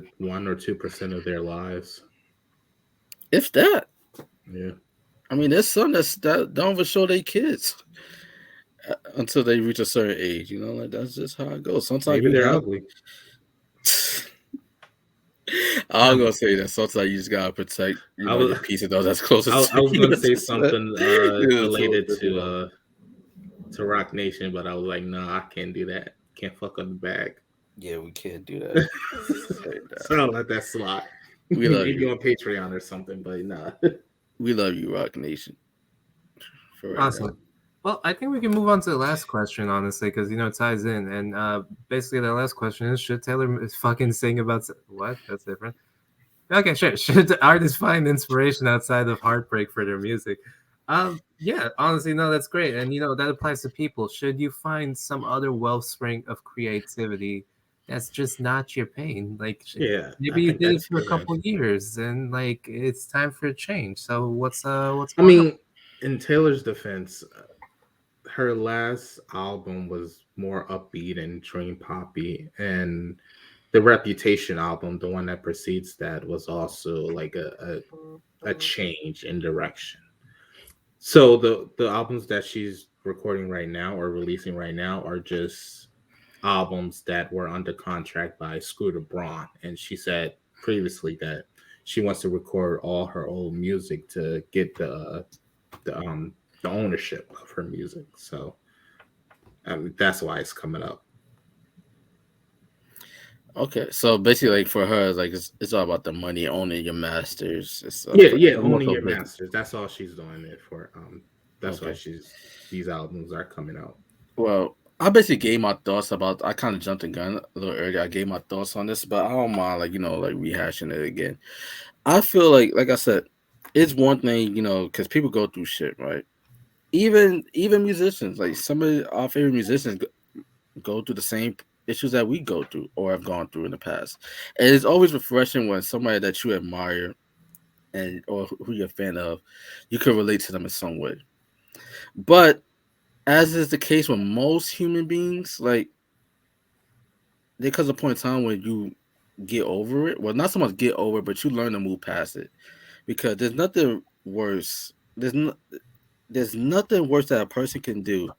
2% of their lives. If that. Yeah. I mean, there's some that don't even show their kids until they reach a certain age. Like that's just how it goes. Sometimes maybe they're ugly. I'm gonna say that sometimes you just gotta protect your piece of those that's closest. I was gonna say something related to Rock Nation, but I was like, nah, I can't do that. Can't fuck on the bag. Yeah, we can't do that. So I'll let that slide. We love Maybe you. on Patreon or something, but nah. We love you, Rock Nation. For right now. Awesome. Well, I think we can move on to the last question, honestly, because it ties in. And basically, the last question is: should Taylor fucking sing about what? That's different. Okay, sure. Should artists find inspiration outside of Heartbreak for their music? Yeah, honestly, no, that's great, and that applies to people. Should you find some other wellspring of creativity that's just not your pain? Like Yeah, I maybe you think did it that's for a good. couple years, and like it's time for a change. So what's I going on? mean, in Taylor's defense, her last album was more upbeat and dream poppy, and the Reputation album, the one that precedes that, was also like a change in direction. So the albums that she's recording right now or releasing right now are just albums that were under contract by Scooter Braun, and she said previously that she wants to record all her old music to get the ownership of her music. So that's why it's coming up. Okay, so basically, like for her, like it's all about the money, owning your masters and stuff. Yeah, Like yeah, it's more owning so your business. masters. That's all she's doing it for. That's why Okay. these albums are coming out. Well, I basically gave my thoughts about. I kind of jumped the gun a little earlier. I gave my thoughts on this, but I don't mind, like like rehashing it again. I feel like I said, it's one thing, because people go through shit, right? Even musicians, like some of our favorite musicians, go through the same issues that we go through or have gone through in the past. And it's always refreshing when somebody that you admire and or who you're a fan of, you can relate to them in some way. But as is the case with most human beings, like there comes a point in time when you get over it. Well, not so much get over it, but you learn to move past it. Because there's nothing worse. There's nothing worse that a person can do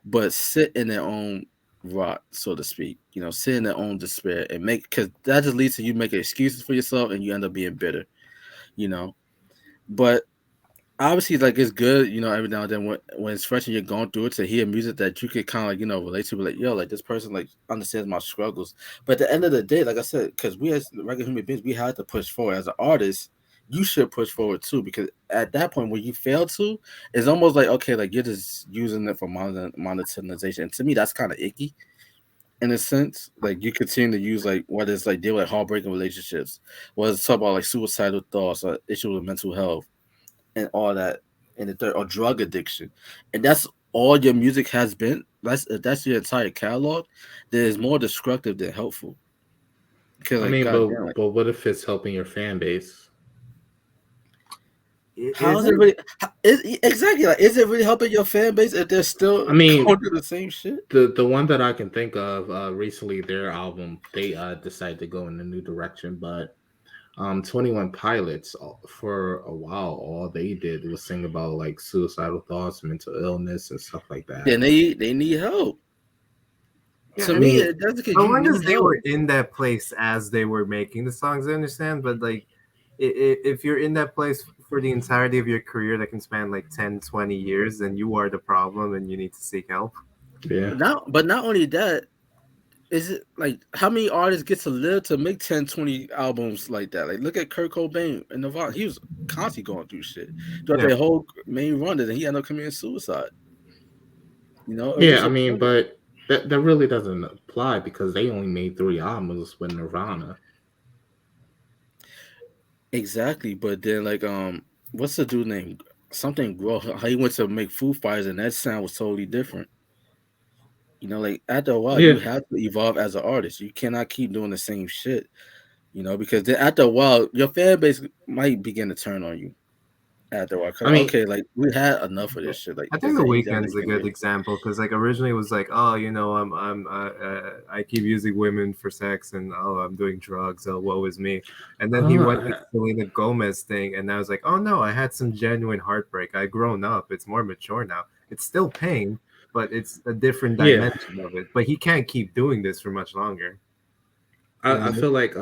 but sit in their own rot, so to speak. Sit in their own despair and because that just leads to you making excuses for yourself and you end up being bitter. You know, but obviously, like it's good. Every now and then when it's fresh and you're going through it, to hear music that you could kind of relate to, like yo, like this person like understands my struggles. But at the end of the day, like I said, because we as regular human beings, we have to push forward. As an artist, you should push forward too, because at that point when you fail to, it's almost like okay, like you're just using it for monetization. And to me, that's kind of icky in a sense. Like you continue to use like whether it's like deal with heartbreaking relationships, whether it's talk about like suicidal thoughts or issues with mental health and all that, and the third or drug addiction, and that's all your music has been. That's your entire catalog. That is more destructive than helpful. Because I like mean, goddamn, like but what if it's helping your fan base? how Is is it? it really? Exactly, like is it really helping your fan base if they're still I mean, going through the same shit? the one that I can think of recently, their album, they decided to go in a new direction, but 21 Pilots for a while, all they did was sing about like suicidal thoughts, mental illness, and stuff like that. Then they need help. Yeah, To I and me, mean, that's because as you long as need they were help. in that place as they were making the songs, I understand. But like, if you're in that place for the entirety of your career that can span like 10, 20 years, then you are the problem and you need to seek help. yeah. But not only that, is it like how many artists get to live to make 10, 20 albums like that? Like look at Kurt Cobain and Nirvana. He was constantly going through shit throughout Yeah. their whole main run, and he ended up committing suicide. It was Yeah, just I a mean, point. but that really doesn't apply because they only made 3 albums with Nirvana. Exactly, but then like what's the dude name? Something Grow. How he went to make Foo Fighters, and that sound was totally different. Like after a while, Yeah, you have to evolve as an artist. You cannot keep doing the same shit. Because then after a while, your fan base might begin to turn on you. After a while, 'cause, I mean, okay, like we had enough of this shit. Like, I think is the there anything else that weekend's you a can good do? example because like originally it was like, oh, I keep using women for sex and oh, I'm doing drugs. Oh, woe is me. And then he went with uh, Selena Gomez thing, and I was like, oh no, I had some genuine heartbreak. I grown up. It's more mature now. It's still pain, but it's a different yeah, dimension of it. But he can't keep doing this for much longer. I feel like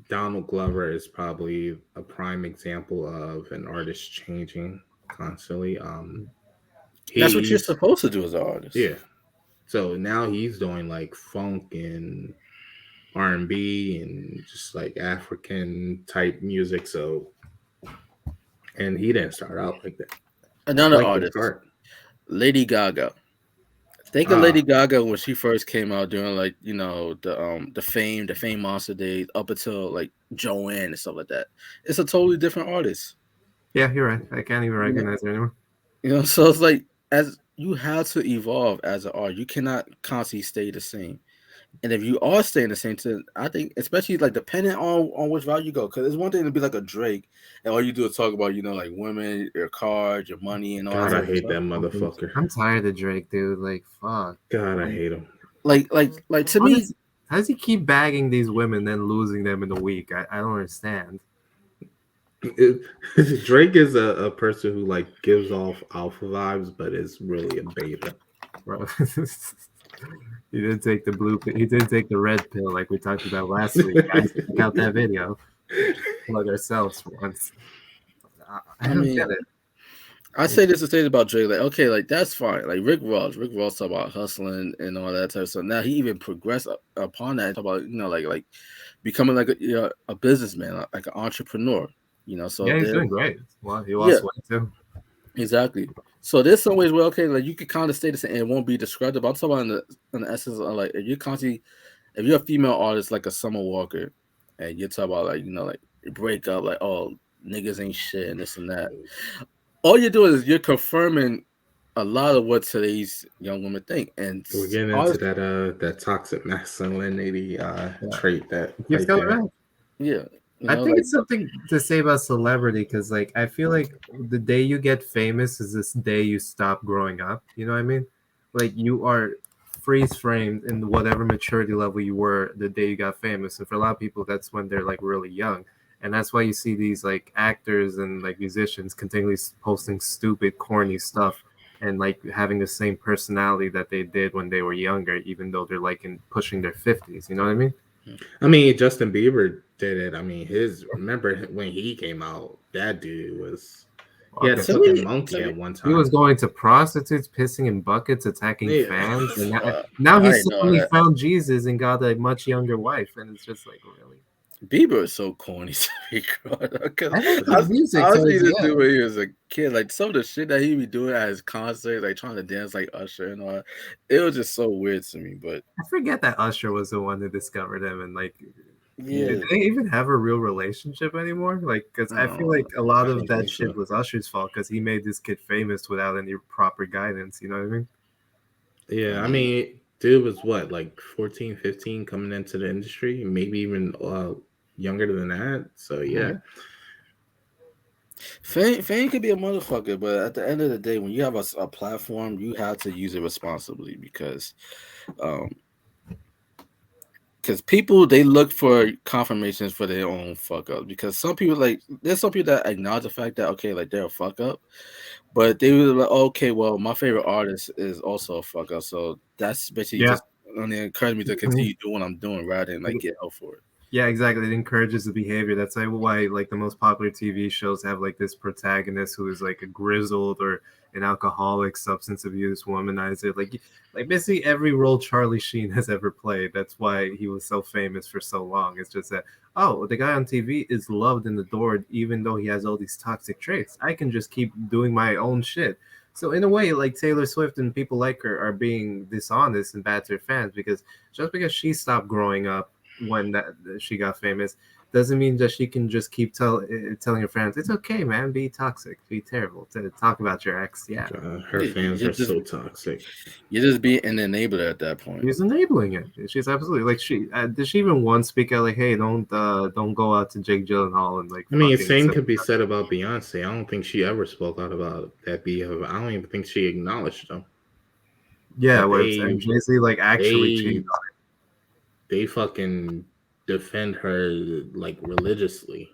Donald Glover is probably a prime example of an artist changing constantly. That's what you're He's supposed to do as an artist. yeah. So now he's doing like funk and R&B and just like African type music. So, and he didn't start out like that. Another Like his artist, art. Lady Gaga. Think of Lady Gaga when she first came out doing like the Fame Monster days up until like Joanne and stuff like that. It's a totally different artist. Yeah, you're right. I can't even recognize her anymore. So it's like as you have to evolve as an artist. You cannot constantly stay the same. And if you are staying the same, I think, especially like depending on which route you go, because it's one thing to be like a Drake, and all you do is talk about like women, your cars, your money, and all God, that. I hate that motherfucker. I'm tired of Drake, dude. Like, fuck. God, I hate him. Like to me, how does he keep bagging these women then losing them in a week? I don't understand. Drake is a person who like gives off alpha vibes, but is really a beta. Bro. He didn't take the blue pill. He didn't take the red pill like we talked about last week. Guys, check out that video. Plug ourselves for once. I don't get it. I say this to say about Drake, like, okay, like that's fine. Like Rick Ross talk about hustling and all that type of stuff. Now he even progressed upon that, talk about like becoming like a businessman, like an entrepreneur. So yeah, he's doing great. Well, he lost weight too. Exactly. So there's some ways where okay, like you could kind of stay the same and it won't be described. But I'm talking about in the essence of like if you're a female artist like a Summer Walker, and you're talking about like like break up, like oh niggas ain't shit and this and that. All you're doing is you're confirming a lot of what today's young women think, and we're getting into that toxic masculinity trait that he's coming back. Yeah. I think it's something to say about celebrity because, like, I feel like the day you get famous is this day you stop growing up. You know what I mean? Like, you are freeze framed in whatever maturity level you were the day you got famous. And for a lot of people, that's when they're like really young. And that's why you see these like actors and like musicians continually posting stupid, corny stuff and like having the same personality that they did when they were younger, even though they're like pushing their 50s. You know what I mean? I mean, Justin Bieber did it. I mean, remember when he came out, that dude was he had such a monkey at one time. He was going to prostitutes, pissing in buckets, attacking fans, and now he suddenly found Jesus and got a much younger wife, and it's just like really. Bieber is so corny to me, I music I was to do when he was a kid. Like some of the shit that he be doing at his concerts, like trying to dance like Usher and all. It was just so weird to me. But I forget that Usher was the one that discovered him, and like, did they even have a real relationship anymore? Like, because I feel like a lot of that shit was Usher's fault because he made this kid famous without any proper guidance. You know what I mean? Yeah, I mean, dude was what, like 14, 15 coming into the industry, maybe even younger than that. So yeah. Fame could be a motherfucker, but at the end of the day, when you have a platform, you have to use it responsibly because people they look for confirmations for their own fuck up. Because some people there's some people that acknowledge the fact that okay, like they're a fuck up, but they were like, okay, well, my favorite artist is also a fuck up, so that's basically just only encourage me to continue doing what I'm doing rather than like get help for it. Yeah, exactly. It encourages the behavior. That's why like the most popular TV shows have like this protagonist who is like a grizzled or an alcoholic, substance abuse, womanizer. Like basically every role Charlie Sheen has ever played. That's why he was so famous for so long. It's just that the guy on TV is loved and adored, even though he has all these toxic traits. I can just keep doing my own shit. So in a way, like Taylor Swift and people like her are being dishonest and bad to her fans because just because she stopped growing up when she got famous doesn't mean that she can just keep telling her fans it's okay, man, be toxic, be terrible, to talk about your ex. Her fans are so toxic. You're just being an enabler at that point. She's enabling it. She's absolutely like did she even once speak out like, hey, don't go out to Jake Gyllenhaal and like. I mean, same could be said about Beyonce. I don't think she ever spoke out about that behavior. I don't even think she acknowledged them. Yeah, where Jay-Z like actually cheated on her. They fucking defend her like religiously.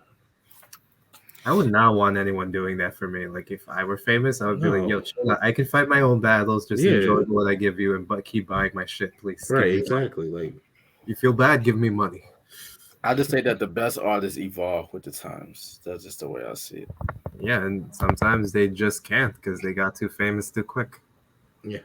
I would not want anyone doing that for me. Like if I were famous, I would be like, yo, chill out. I can fight my own battles. Just enjoy what I give you and keep buying my shit, please. Right, exactly. Like you feel bad, give me money. I just say that the best artists evolve with the times. That's just the way I see it. Yeah, and sometimes they just can't because they got too famous too quick. Yeah.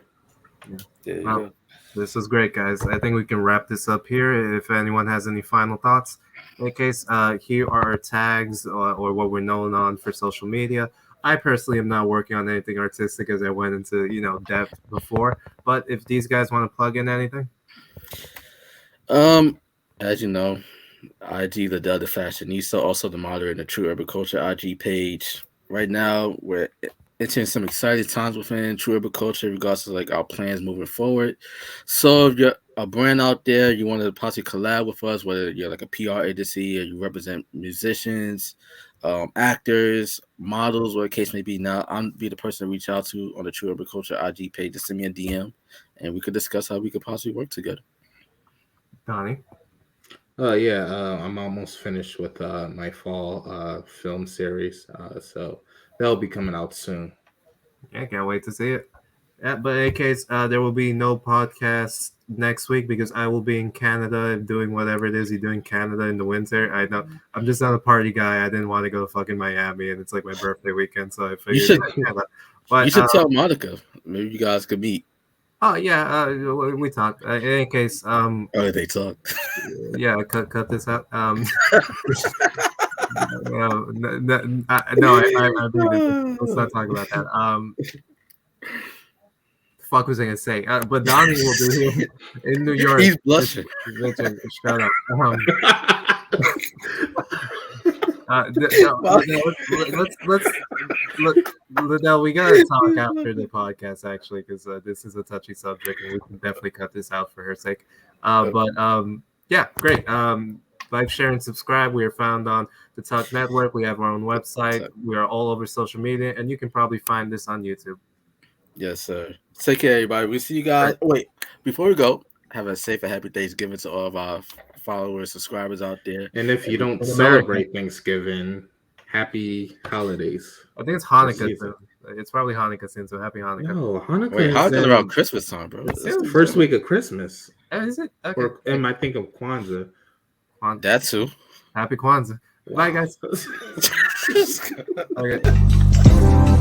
Well, this was great, guys. I think we can wrap this up here. If anyone has any final thoughts, in any case, here are our tags or what we're known on for social media. I personally am not working on anything artistic as I went into depth before. But if these guys want to plug in anything, as you know, IG the Adele the Fashionista, also the moderator in the True Urban Culture IG page. Right now, we're entering some exciting times within True Urban Culture in regards to like our plans moving forward. So if you're a brand out there, you want to possibly collab with us, whether you're like a PR agency or you represent musicians, actors, models, whatever the case may be. Now, I'm be the person to reach out to on the True Urban Culture IG page. Just send me a DM, and we could discuss how we could possibly work together. Donnie. I'm almost finished with my fall film series, so that'll be coming out soon. Yeah, can't wait to see it. Yeah, but in any case, there will be no podcast next week because I will be in Canada doing whatever it is you do in Canada in the winter. I know I'm just not a party guy. I didn't want to go to fucking Miami, and it's like my birthday weekend, so I figured. You should tell Monica. Maybe you guys could meet. Oh yeah, we talk. In any case, they talk. Yeah, cut this out. No, I let's not talk about that. Fuck was I gonna say? But Donnie will be here in New York. He's blushing. Richard, shut up. Liddell, we gotta talk after the podcast actually, because this is a touchy subject, and we can definitely cut this out for her sake. Yeah, great. Like, share, and subscribe. We are found on the TUC Network. We have our own website. We are all over social media, and you can probably find this on YouTube. Yes, sir. Take care, everybody. We'll see you guys. Wait, before we go, have a safe and happy Thanksgiving to all of our followers, subscribers out there. And if you don't celebrate Thanksgiving, happy holidays. I think it's Hanukkah too. It's probably Hanukkah soon, so happy Hanukkah. No, Hanukkah. Wait, Hanukkah's around Christmas time, bro. It's the first week of Christmas. Is it? Okay. Or am I thinking of Kwanzaa? That too. Happy Kwanzaa. Bye, guys. Okay.